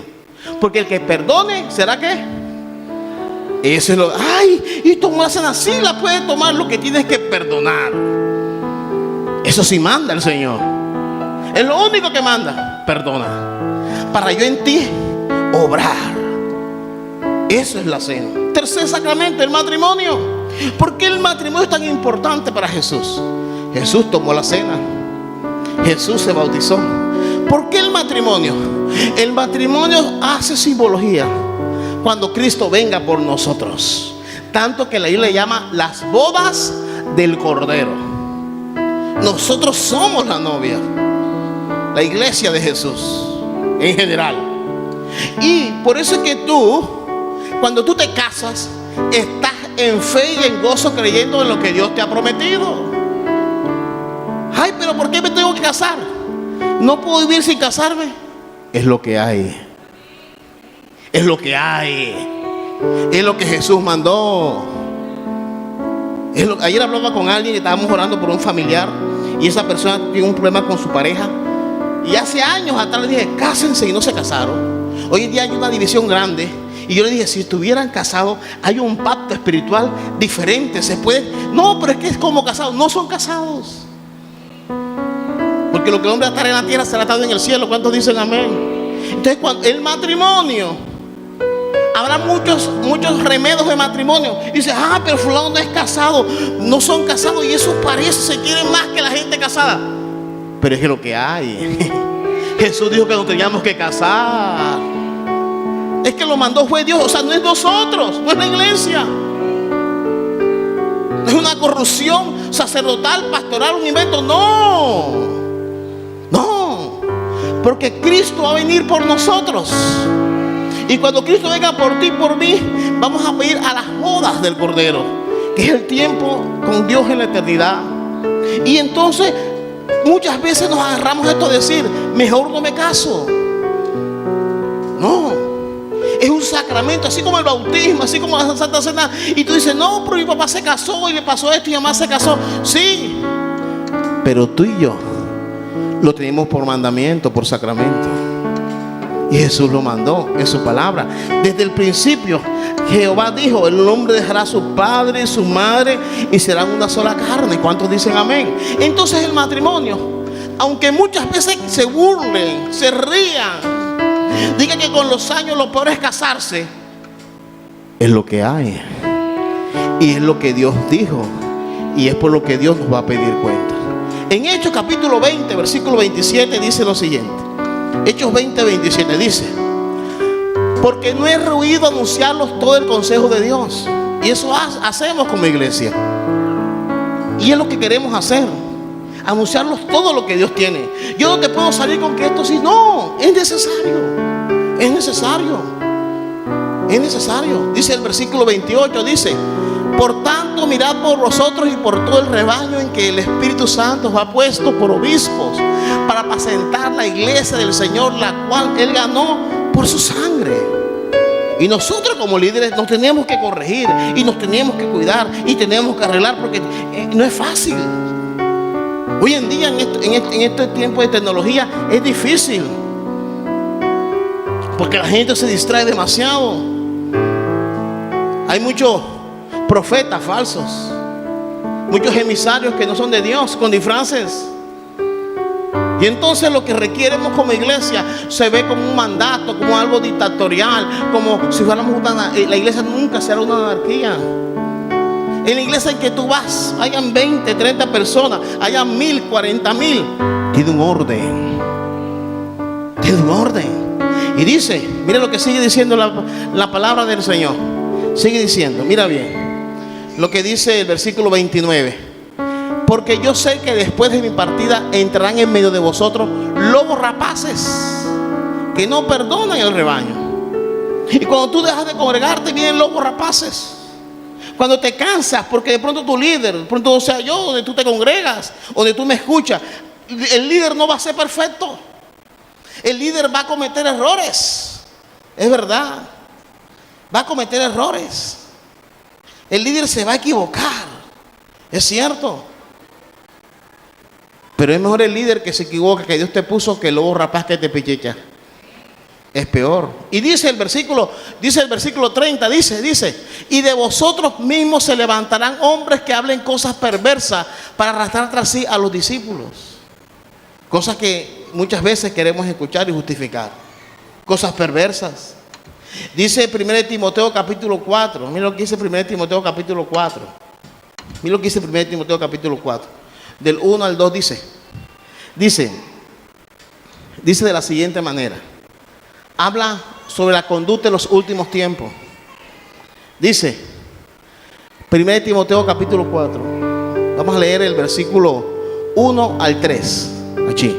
Porque el que perdone, ¿será qué? Eso es lo. Ay, y tomó la cena. Sí la puedes tomar, lo que tienes que perdonar. Eso sí manda el Señor. Es lo único que manda. Perdona. Para yo en ti obrar. Eso es la cena. Tercer sacramento, el matrimonio. ¿Por qué el matrimonio es tan importante para Jesús? Jesús tomó la cena. Jesús se bautizó. ¿Por qué el matrimonio? El matrimonio hace simbología cuando Cristo venga por nosotros. Tanto que la Biblia le llama las bodas del Cordero. Nosotros somos la novia, la iglesia de Jesús en general. Y por eso es que tú, cuando tú te casas, estás en fe y en gozo creyendo en lo que Dios te ha prometido. Ay, pero ¿por qué me tengo que casar? No puedo vivir sin casarme. Es lo que hay. Es lo que hay. Es lo que Jesús mandó. Ayer hablaba con alguien que estábamos orando por un familiar y esa persona tiene un problema con su pareja. Y hace años atrás le dije, cásense, y no se casaron. Hoy en día hay una división grande. Y yo le dije, si estuvieran casados, hay un pacto espiritual diferente. Se puede. No, pero es que es como casados. No son casados. Porque lo que el hombre atará en la tierra será atado en el cielo. ¿Cuántos dicen amén? Entonces, cuando el matrimonio, habrá muchos remedios de matrimonio. Y dice, pero fulano no es casado. No son casados y eso parece, se quieren más que la gente casada. Pero es que lo que hay. Jesús dijo que nos teníamos que casar. Es que lo mandó fue Dios. O sea, no es nosotros, no es la iglesia. No es una corrupción sacerdotal, pastoral, un invento. No. Porque Cristo va a venir por nosotros. Y cuando Cristo venga por ti y por mí, vamos a ir a las bodas del Cordero, que es el tiempo con Dios en la eternidad. Y entonces muchas veces nos agarramos a esto de decir, mejor no me caso. No, es un sacramento, así como el bautismo, así como la Santa Cena. Y tú dices, no, pero mi papá se casó y le pasó esto y mi mamá se casó. Sí, pero tú y yo lo tenemos por mandamiento, por sacramento. Y Jesús lo mandó en su palabra. Desde el principio Jehová dijo, el hombre dejará a su padre y su madre y serán una sola carne. ¿Cuántos dicen amén? Entonces el matrimonio, aunque muchas veces se burlen, se rían, digan que con los años lo peor es casarse, es lo que hay. Y es lo que Dios dijo. Y es por lo que Dios nos va a pedir cuenta. En Hechos capítulo 20, versículo 27 dice lo siguiente. Hechos 20, 27 dice, porque no he ruido anunciarlos todo el consejo de Dios. Y eso hacemos como iglesia. Y es lo que queremos hacer, anunciarlos todo lo que Dios tiene. Yo no te puedo salir con que esto sí. No, es necesario. Es necesario. Es necesario. Dice el versículo 28, dice, por tanto mirad por vosotros y por todo el rebaño en que el Espíritu Santo os ha puesto por obispos, para apacentar la iglesia del Señor, la cual Él ganó por su sangre. Y nosotros como líderes nos tenemos que corregir y nos tenemos que cuidar y tenemos que arreglar, porque no es fácil. Hoy en día en este tiempo de tecnología es difícil, porque la gente se distrae demasiado. Hay muchos profetas falsos, muchos emisarios que no son de Dios, con disfraces. Y entonces lo que requeremos como iglesia se ve como un mandato, como algo dictatorial, como si fuéramos la iglesia nunca será una anarquía. En la iglesia en que tú vas, hayan 20, 30 personas, hayan 1000, 40,000, tiene un orden. Tiene un orden. Y dice, mira lo que sigue diciendo la palabra del Señor. Sigue diciendo, mira bien lo que dice el versículo 29. Porque yo sé que después de mi partida entrarán en medio de vosotros lobos rapaces que no perdonan el rebaño. Y cuando tú dejas de congregarte, vienen lobos rapaces. Cuando te cansas, porque de pronto tu líder, de pronto, o sea, yo, donde tú te congregas, o donde tú me escuchas, el líder no va a ser perfecto. El líder va a cometer errores. Es verdad. Va a cometer errores. El líder se va a equivocar. Es cierto. Pero es mejor el líder que se equivoca, que Dios te puso, que el lobo rapaz que te pichicha. es peor. Y dice el versículo 30, dice, y de vosotros mismos se levantarán hombres que hablen cosas perversas para arrastrar tras sí a los discípulos. Cosas que muchas veces queremos escuchar y justificar. Cosas perversas. Dice 1 Timoteo capítulo 4. Mira lo que dice 1 Timoteo capítulo 4. Mira lo que dice 1 Timoteo capítulo 4. Del 1 al 2 dice de la siguiente manera. Habla sobre la conducta en los últimos tiempos. Dice 1 Timoteo capítulo 4. Vamos a leer el versículo 1 al 3. Allí.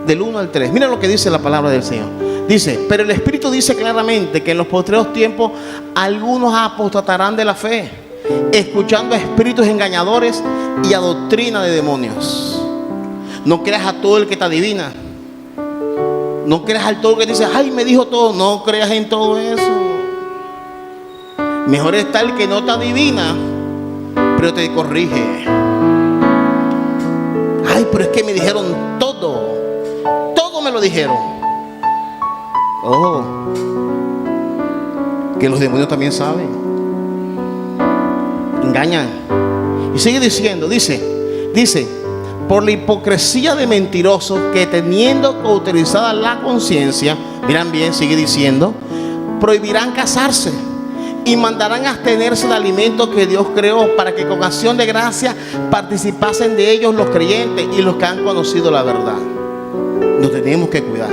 Del 1 al 3. Mira lo que dice la palabra del Señor. Dice, pero el Espíritu dice claramente que en los postreros tiempos algunos apostatarán de la fe, escuchando a espíritus engañadores y a doctrina de demonios. No creas a todo el que te adivina. No creas al todo el que dice, ay, me dijo todo. No creas en todo eso. Mejor está el que no te adivina, pero te corrige. Ay, pero es que me dijeron todo. Todo me lo dijeron. Oh, que los demonios también saben. Engañan. Y sigue diciendo, dice, por la hipocresía de mentirosos que teniendo cauterizada la conciencia, miran bien, sigue diciendo, prohibirán casarse y mandarán abstenerse del alimento que Dios creó, para que con acción de gracia participasen de ellos los creyentes y los que han conocido la verdad. Nos tenemos que cuidar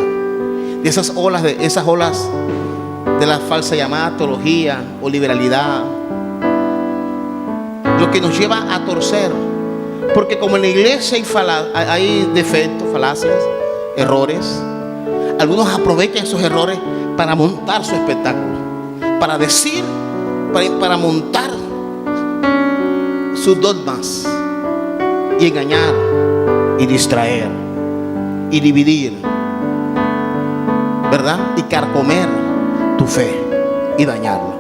de esas olas de la falsa llamada teología o liberalidad, lo que nos lleva a torcer. Porque como en la iglesia hay defectos, falacias, errores, algunos aprovechan esos errores para montar su espectáculo, para decir, para montar sus dogmas y engañar y distraer y dividir, ¿verdad? Y carcomer tu fe y dañarla.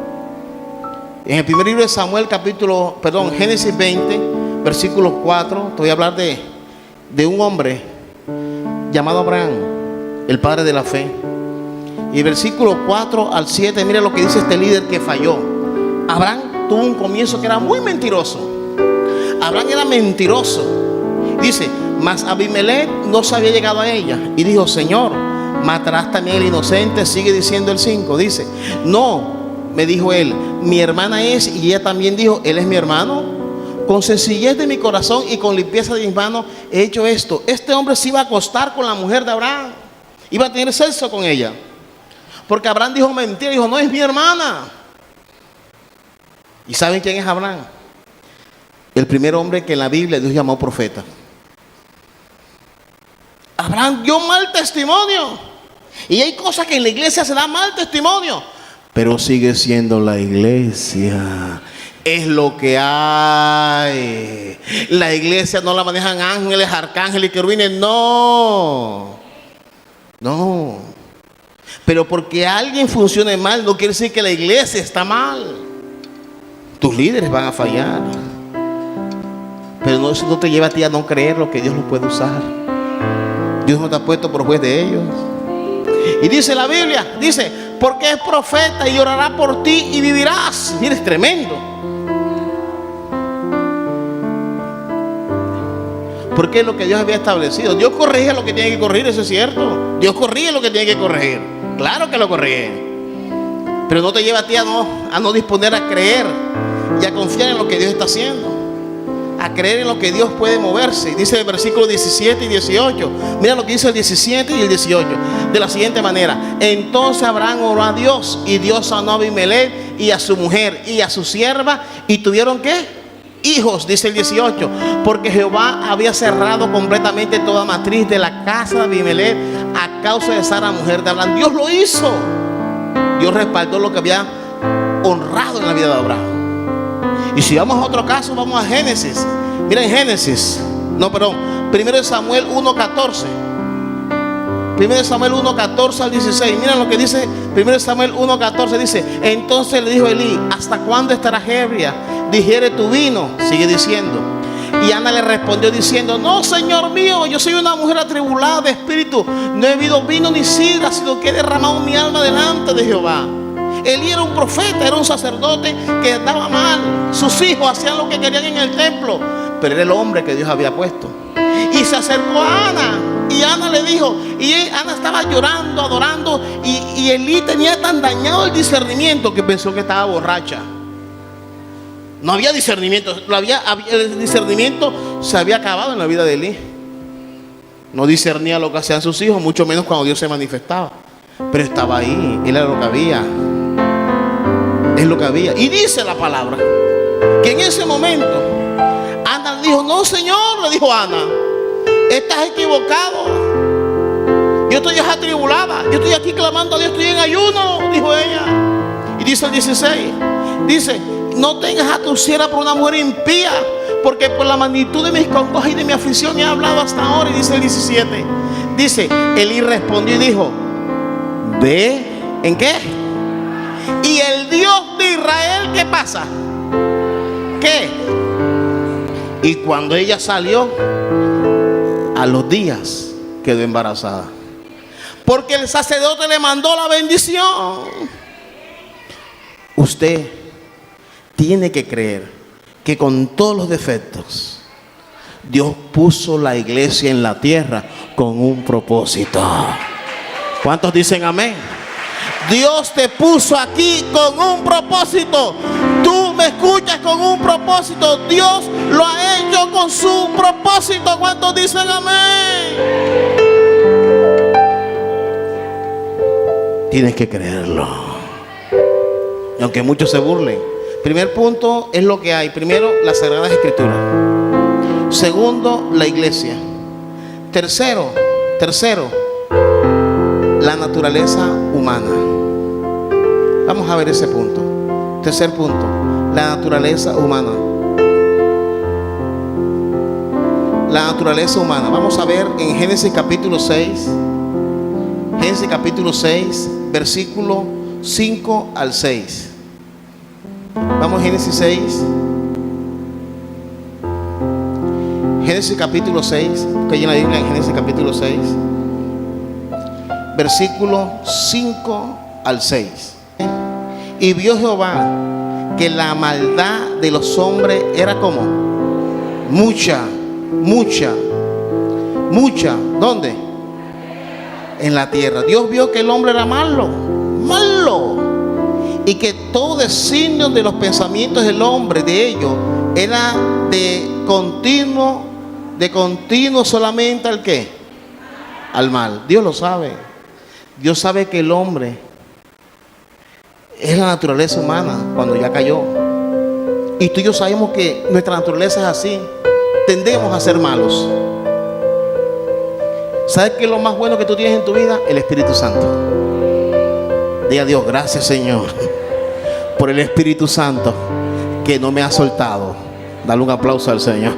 En el primer libro de Samuel, Génesis 20, versículo 4, te voy a hablar de un hombre llamado Abraham, el padre de la fe. Y versículo 4 al 7, mira lo que dice este líder que falló. Abraham tuvo un comienzo que era muy mentiroso. Abraham era mentiroso. Dice, mas Abimelech no se había llegado a ella. Y dijo, Señor, ¿matarás también el inocente? Sigue diciendo el 5. Dice, no, me dijo él, mi hermana es. Y ella también dijo, él es mi hermano. Con sencillez de mi corazón y con limpieza de mis manos he hecho esto. Este hombre se iba a acostar con la mujer de Abraham. Iba a tener sexo con ella. Porque Abraham dijo mentira. Dijo, no, es mi hermana. ¿Y saben quién es Abraham? El primer hombre que en la Biblia Dios llamó profeta. Abraham dio mal testimonio. Y hay cosas que en la iglesia se da mal testimonio, pero sigue siendo la iglesia. Es lo que hay. La iglesia no la manejan ángeles, arcángeles y querubines. No. Pero porque alguien funcione mal no quiere decir que la iglesia está mal. Tus líderes van a fallar, pero eso no te lleva a ti a no creer lo que Dios lo puede usar. Dios no te ha puesto por juez de ellos. Y dice la Biblia, dice, porque es profeta y orará por ti y vivirás. Mira, es tremendo. Porque es lo que Dios había establecido. Dios corrige lo que tiene que corregir, eso es cierto. Dios corrige lo que tiene que corregir. Claro que lo corrige. Pero no te lleva a ti a no disponer a creer y a confiar en lo que Dios está haciendo. A creer en lo que Dios puede moverse. Dice el versículo 17 y 18. Mira lo que dice el 17 y el 18. De la siguiente manera. Entonces Abraham oró a Dios, y Dios sanó a Abimelech y a su mujer y a su sierva. ¿Y tuvieron qué? Hijos, dice el 18. Porque Jehová había cerrado completamente toda matriz de la casa de Abimelech a causa de Sara, mujer de Abraham. Dios lo hizo. Dios respaldó lo que había honrado en la vida de Abraham. Y si vamos a otro caso, vamos a Génesis. Mira en Génesis, 1 Samuel 1:14. 1 Samuel 1:14 al 16. Mira lo que dice 1 Samuel 1:14. Dice, entonces le dijo Elí, ¿hasta cuándo estarás ebria? Digiere tu vino. Sigue diciendo, Y Ana le respondió diciendo: no, Señor mío, yo soy una mujer atribulada de espíritu. No he bebido vino ni sidra, sino que he derramado mi alma delante de Jehová. Elí era un profeta, era un sacerdote que andaba mal. Sus hijos hacían lo que querían en el templo, pero era el hombre que Dios había puesto. Y se acercó a Ana, y Ana le dijo, y Ana estaba llorando, adorando, y Elí tenía tan dañado el discernimiento que pensó que estaba borracha. No había discernimiento, el discernimiento se había acabado en la vida de Elí. No discernía lo que hacían sus hijos, mucho menos cuando Dios se manifestaba. Pero estaba ahí, él era lo que había. Es lo que había. Y dice la palabra que en ese momento Ana le dijo: no, Señor, le dijo Ana, estás equivocado. Yo estoy atribulada, yo estoy aquí clamando a Dios, estoy en ayuno, dijo ella. Y dice el 16, dice: no tengas a tu sierva por una mujer impía, porque por la magnitud de mis congojas y de mi aflicción he hablado hasta ahora. Y dice el 17, dice: Elí respondió y dijo: ve, ¿en qué? Y el Dios de Israel, ¿qué pasa? ¿Qué? Y cuando ella salió, a los días quedó embarazada, porque el sacerdote le mandó la bendición. Usted tiene que creer que con todos los defectos, Dios puso la iglesia en la tierra con un propósito. ¿Cuántos dicen amén? Dios te puso aquí con un propósito. Tú me escuchas con un propósito. Dios lo ha hecho con su propósito. ¿Cuántos dicen amén? Tienes que creerlo. Y aunque muchos se burlen. Primer punto es lo que hay. Primero, las Sagradas Escrituras. Segundo, la iglesia. Tercero, la naturaleza humana. Vamos a ver ese punto. Tercer punto, la naturaleza humana. La naturaleza humana. Vamos a ver en Génesis capítulo 6. Génesis capítulo 6, versículo 5 al 6. Vamos a Génesis 6. Génesis capítulo 6. Que hay en la Biblia en Génesis capítulo 6. Versículo 5 al 6. Y vio Jehová que la maldad de los hombres era como mucha. ¿Dónde? En la tierra. Dios vio que el hombre era malo. Y que todo designio de los pensamientos del hombre, de ellos, era de continuo solamente al ¿qué? Al mal. Dios lo sabe. Dios sabe que el hombre es la naturaleza humana cuando ya cayó. Y tú y yo sabemos que nuestra naturaleza es así. Tendemos a ser malos. ¿Sabes qué es lo más bueno que tú tienes en tu vida? El Espíritu Santo. Diga a Dios: gracias, Señor, por el Espíritu Santo que no me ha soltado. Dale un aplauso al Señor.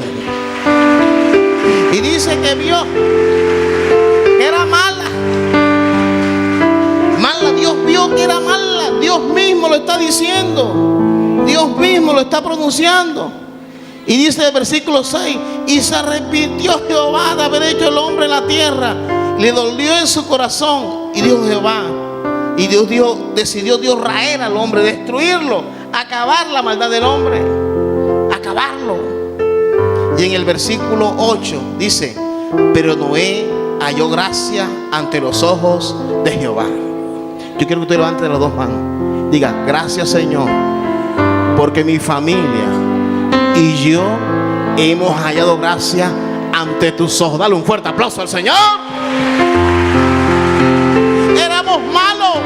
Y dice que vio que era mala. Dios vio que era mala. Dios mismo lo está diciendo. Dios mismo lo está pronunciando. Y dice el versículo 6: y se arrepintió Jehová de haber hecho el hombre en la tierra. Le dolió en su corazón. Y dijo Jehová, y Dios dijo, decidió Dios raer al hombre, destruirlo, acabar la maldad del hombre, acabarlo. Y en el versículo 8 dice: pero Noé halló gracia ante los ojos de Jehová. Yo quiero que usted levante las dos manos. Diga: gracias, Señor, porque mi familia y yo hemos hallado gracia ante tus ojos. Dale un fuerte aplauso al Señor. Éramos malos,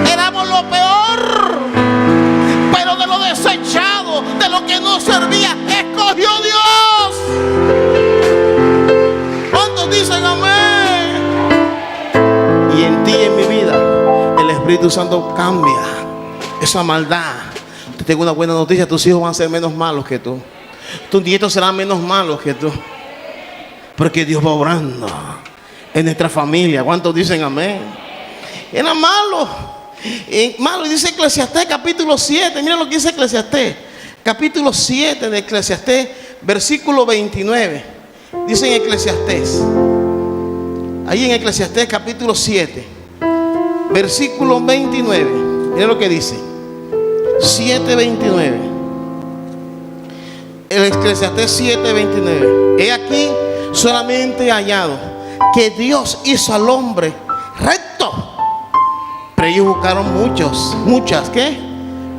éramos lo peor, pero de lo desechado, de lo que no servía, escogió Dios. ¿Cuántos dicen amén? Y en ti y en mi vida el Espíritu Santo cambia esa maldad. Te tengo una buena noticia: tus hijos van a ser menos malos que tú. Tus nietos serán menos malos que tú, porque Dios va obrando en nuestra familia. ¿Cuántos dicen amén? Era malo. Malo. Y dice Eclesiastés capítulo 7. Mira lo que dice Eclesiastés capítulo 7 de Eclesiastés, versículo 29. Dice en Eclesiastés, ahí en Eclesiastés capítulo 7, versículo 29. Mira lo que dice, 7:29. El Eclesiastés 7:29. He aquí, solamente he hallado que Dios hizo al hombre recto, pero ellos buscaron muchas, ¿qué?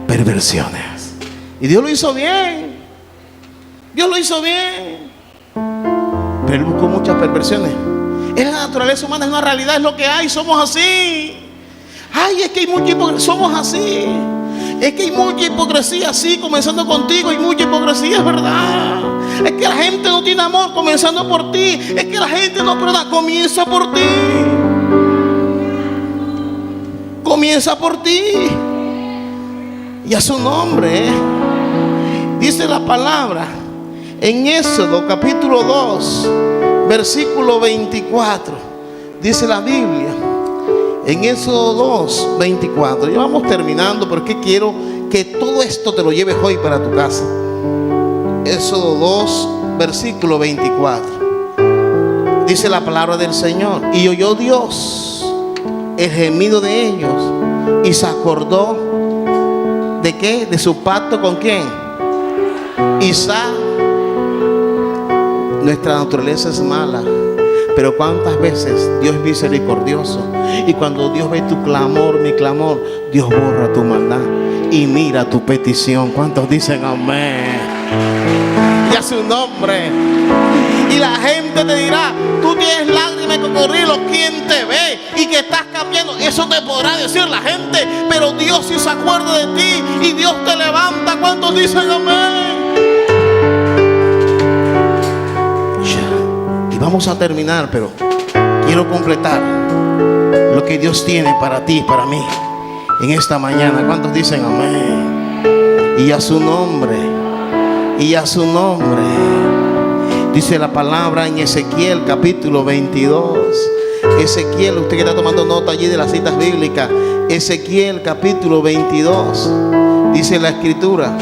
Perversiones. Y Dios lo hizo bien. Dios lo hizo bien, pero Él buscó muchas perversiones. Es la naturaleza humana, es una realidad, es lo que hay, somos así. Ay, es que hay mucha hipocresía, somos así. Es que hay mucha hipocresía, sí, comenzando contigo, hay mucha hipocresía, es verdad. Es que la gente no tiene amor, comenzando por ti. Es que la gente no perdona, comienza por ti. Comienza por ti. Y a su nombre, dice la palabra en Éxodo capítulo 2, versículo 24. Dice la Biblia en Éxodo 2, 24. Ya vamos terminando, porque quiero que todo esto te lo lleves hoy para tu casa. Éxodo 2, versículo 24. Dice la palabra del Señor: y oyó Dios el gemido de ellos y se acordó ¿de qué? De su pacto con quién. Isaac. Nuestra naturaleza es mala, pero cuántas veces Dios es misericordioso, y cuando Dios ve tu clamor, mi clamor, Dios borra tu maldad y mira tu petición. ¿Cuántos dicen amén? Y a su nombre. Y la gente te dirá: tú tienes lágrimas y cocodrilo, ¿quién te ve? Y que estás cambiando. Eso te podrá decir la gente, pero Dios sí se acuerda de ti y Dios te levanta. ¿Cuántos dicen amén? Y vamos a terminar, pero quiero completar lo que Dios tiene para ti y para mí en esta mañana. ¿Cuántos dicen amén? Y a su nombre. Y a su nombre. Dice la palabra en Ezequiel capítulo 22. Ezequiel, usted que está tomando nota allí de las citas bíblicas, Ezequiel capítulo 22. Dice la escritura,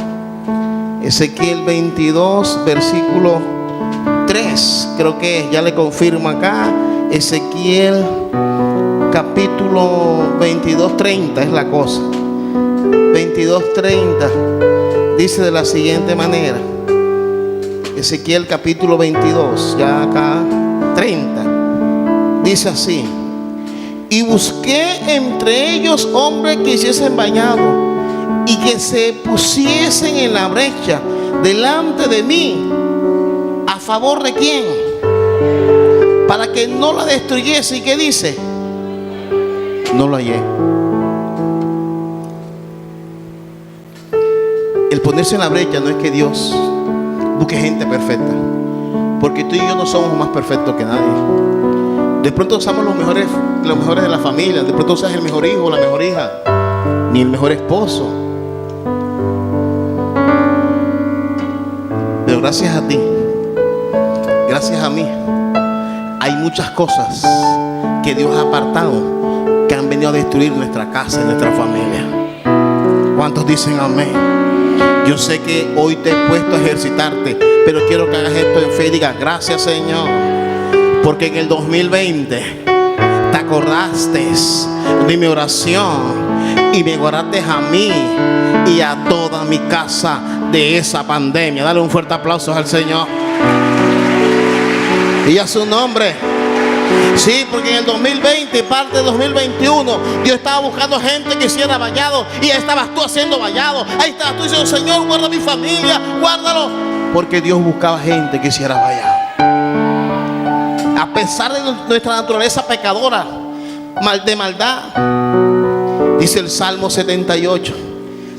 Ezequiel 22 versículo 3, creo que ya le confirmo acá. Ezequiel capítulo 22, 30 es la cosa. 22, 30 dice de la siguiente manera. Ezequiel capítulo 22, ya acá 30, dice así: y busqué entre ellos hombres que hiciesen bañado y que se pusiesen en la brecha delante de mí. ¿A favor de quién? Para que no la destruyese. ¿Y qué dice? No lo hallé. El ponerse en la brecha no es que Dios busque gente perfecta, porque tú y yo no somos más perfectos que nadie. De pronto somos los mejores de la familia. De pronto seas el mejor hijo o la mejor hija, ni el mejor esposo. Pero gracias a ti, gracias a mí, hay muchas cosas que Dios ha apartado, que han venido a destruir nuestra casa y nuestra familia. ¿Cuántos dicen amén? Yo sé que hoy te he puesto a ejercitarte, pero quiero que hagas esto en fe y digas: gracias, Señor, porque en el 2020 te acordaste de mi oración y me guardaste a mí y a toda mi casa de esa pandemia. Dale un fuerte aplauso al Señor y a su nombre. Sí, porque en el 2020, parte del 2021, Dios estaba buscando gente que hiciera vallado, y ahí estabas tú haciendo vallado. Ahí estabas tú diciendo: Señor, guarda mi familia, guárdalo. Porque Dios buscaba gente que hiciera vallado. A pesar de nuestra naturaleza pecadora, de maldad, dice el Salmo 78.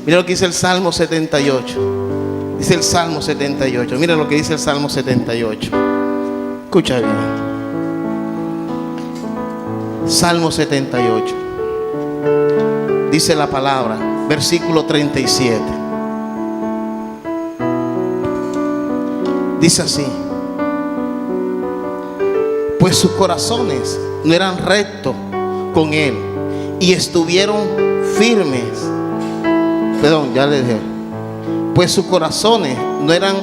Mira lo que dice el Salmo 78. Dice el Salmo 78. Mira lo que dice el Salmo 78. Escucha bien. Salmo 78. Dice la palabra, versículo 37. Dice así: pues sus corazones no eran rectos con él, y estuvieron firmes. Perdón, ya le dije. Pues sus corazones no eran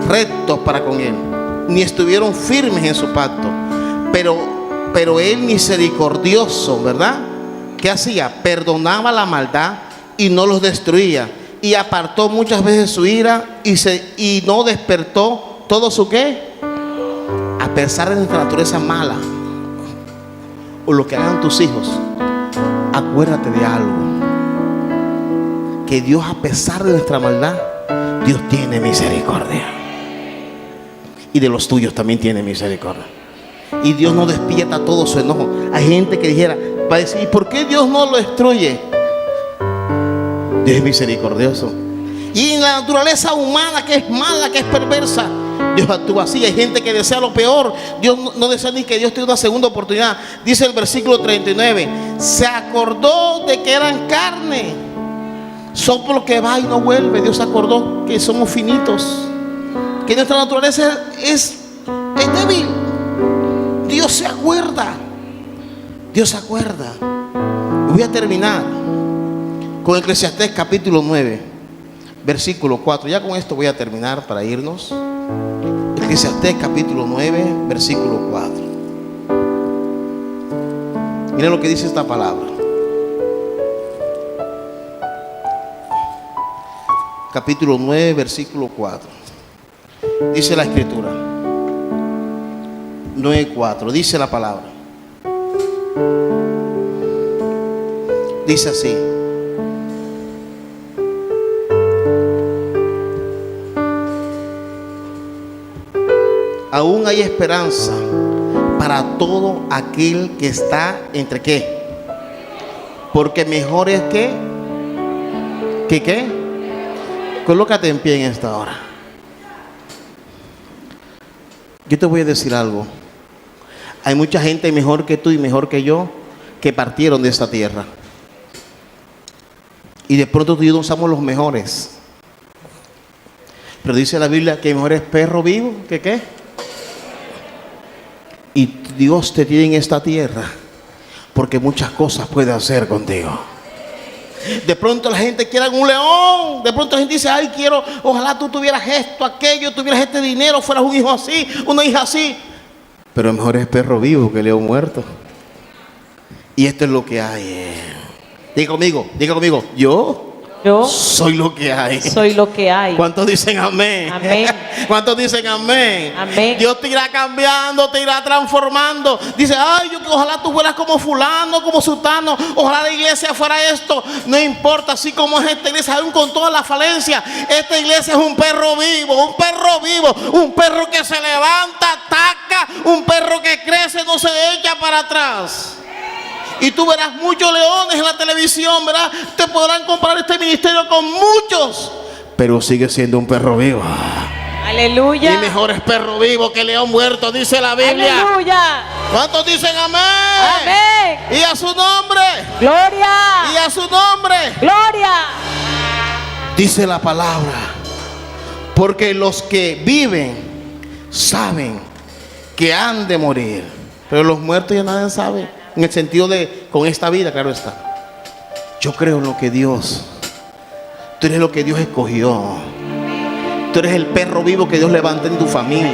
rectos para con él, ni estuvieron firmes en su pacto. Pero él, misericordioso, ¿verdad? ¿Qué hacía? Perdonaba la maldad y no los destruía, y apartó muchas veces su ira y no despertó todo su ¿qué? A pesar de nuestra naturaleza mala o lo que hagan tus hijos, acuérdate de algo, que Dios, a pesar de nuestra maldad, Dios tiene misericordia, y de los tuyos también tiene misericordia. Y Dios no despierta todo su enojo. Hay gente que dijera, va a decir, ¿y por qué Dios no lo destruye? Dios es misericordioso. Y en la naturaleza humana, que es mala, que es perversa, Dios actúa así. Hay gente que desea lo peor. Dios no desea ni que Dios tenga una segunda oportunidad. Dice el versículo 39, se acordó de que eran carne, son por lo que va y no vuelve. Dios se acordó que somos finitos, que nuestra naturaleza es débil. Dios se acuerda. Dios se acuerda. Voy a terminar con Eclesiastés capítulo 9, versículo 4. Ya con esto voy a terminar para irnos. Eclesiastés capítulo 9, versículo 4. Miren lo que dice esta palabra. Capítulo 9, versículo 4. Dice la escritura. 9:4. Dice la palabra. Dice así: aún hay esperanza para todo aquel que está entre qué, porque mejor es que qué. Colócate en pie en esta hora. Yo te voy a decir algo. Hay mucha gente mejor que tú y mejor que yo que partieron de esta tierra, y de pronto tú y yo no somos los mejores. Pero dice la Biblia que mejor es perro vivo que qué. Y Dios te tiene en esta tierra porque muchas cosas puede hacer contigo. De pronto la gente quiere un león. De pronto la gente dice, ay, quiero, ojalá tú tuvieras esto, aquello, tuvieras este dinero, fueras un hijo así, una hija así. Pero mejor es perro vivo que león muerto. Y esto es lo que hay. Diga conmigo, yo soy lo que hay. Soy lo que hay. ¿Cuántos dicen amén? Amén. ¿Cuántos dicen amén? Amén. Dios te irá cambiando, te irá transformando. Dice, ay, yo que ojalá tú fueras como fulano, como sutano. Ojalá la iglesia fuera esto. No importa, así como es esta iglesia, aún con toda la falencia, esta iglesia es un perro vivo, un perro que se levanta, ataca, un perro que crece, no se echa para atrás. Y tú verás muchos leones en la televisión, ¿verdad? Te podrán comparar este ministerio con muchos, pero sigue siendo un perro vivo. Aleluya. Y mejor es perro vivo que león muerto, dice la Biblia. Aleluya. ¿Cuántos dicen amén? Amén. Y a su nombre. Gloria. Y a su nombre. Gloria. Dice la palabra, porque los que viven saben que han de morir, pero los muertos ya nadie sabe. En el sentido de, con esta vida, claro está. Yo creo en lo que Dios, tú eres lo que Dios escogió. Tú eres el perro vivo que Dios levanta en tu familia.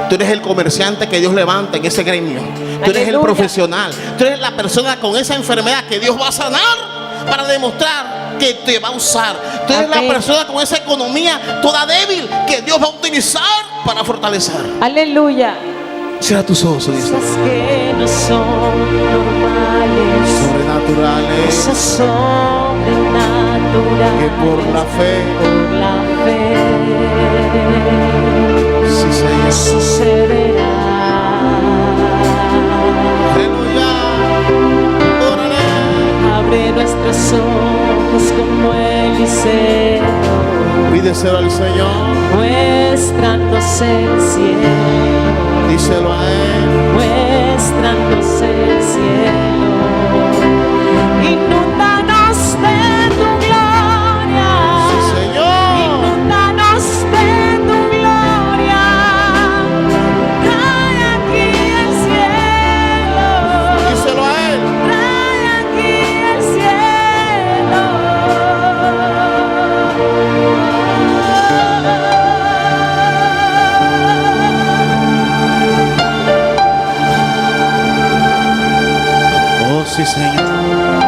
Tú eres el comerciante que Dios levanta en ese gremio. Tú eres el profesional. Tú eres la persona con esa enfermedad que Dios va a sanar para demostrar que te va a usar. Tú eres la persona con esa economía toda débil que Dios va a utilizar para fortalecer. Aleluya. Cierra tus ojos, Cosas que no son normales, sobrenaturales, cosas sobrenaturales, que por la fe sí, Señor, sucederá. Aleluya. Órale. Abre nuestros ojos como Eliseo, Pídeselo al Señor. muéstranos el cielo. Díselo a Él. Muéstranos el cielo, inúndanos de tu gloria, Sí, Señor. inúndanos de tu gloria, trae aquí el cielo, Díselo a Él. trae aquí el cielo. Señor.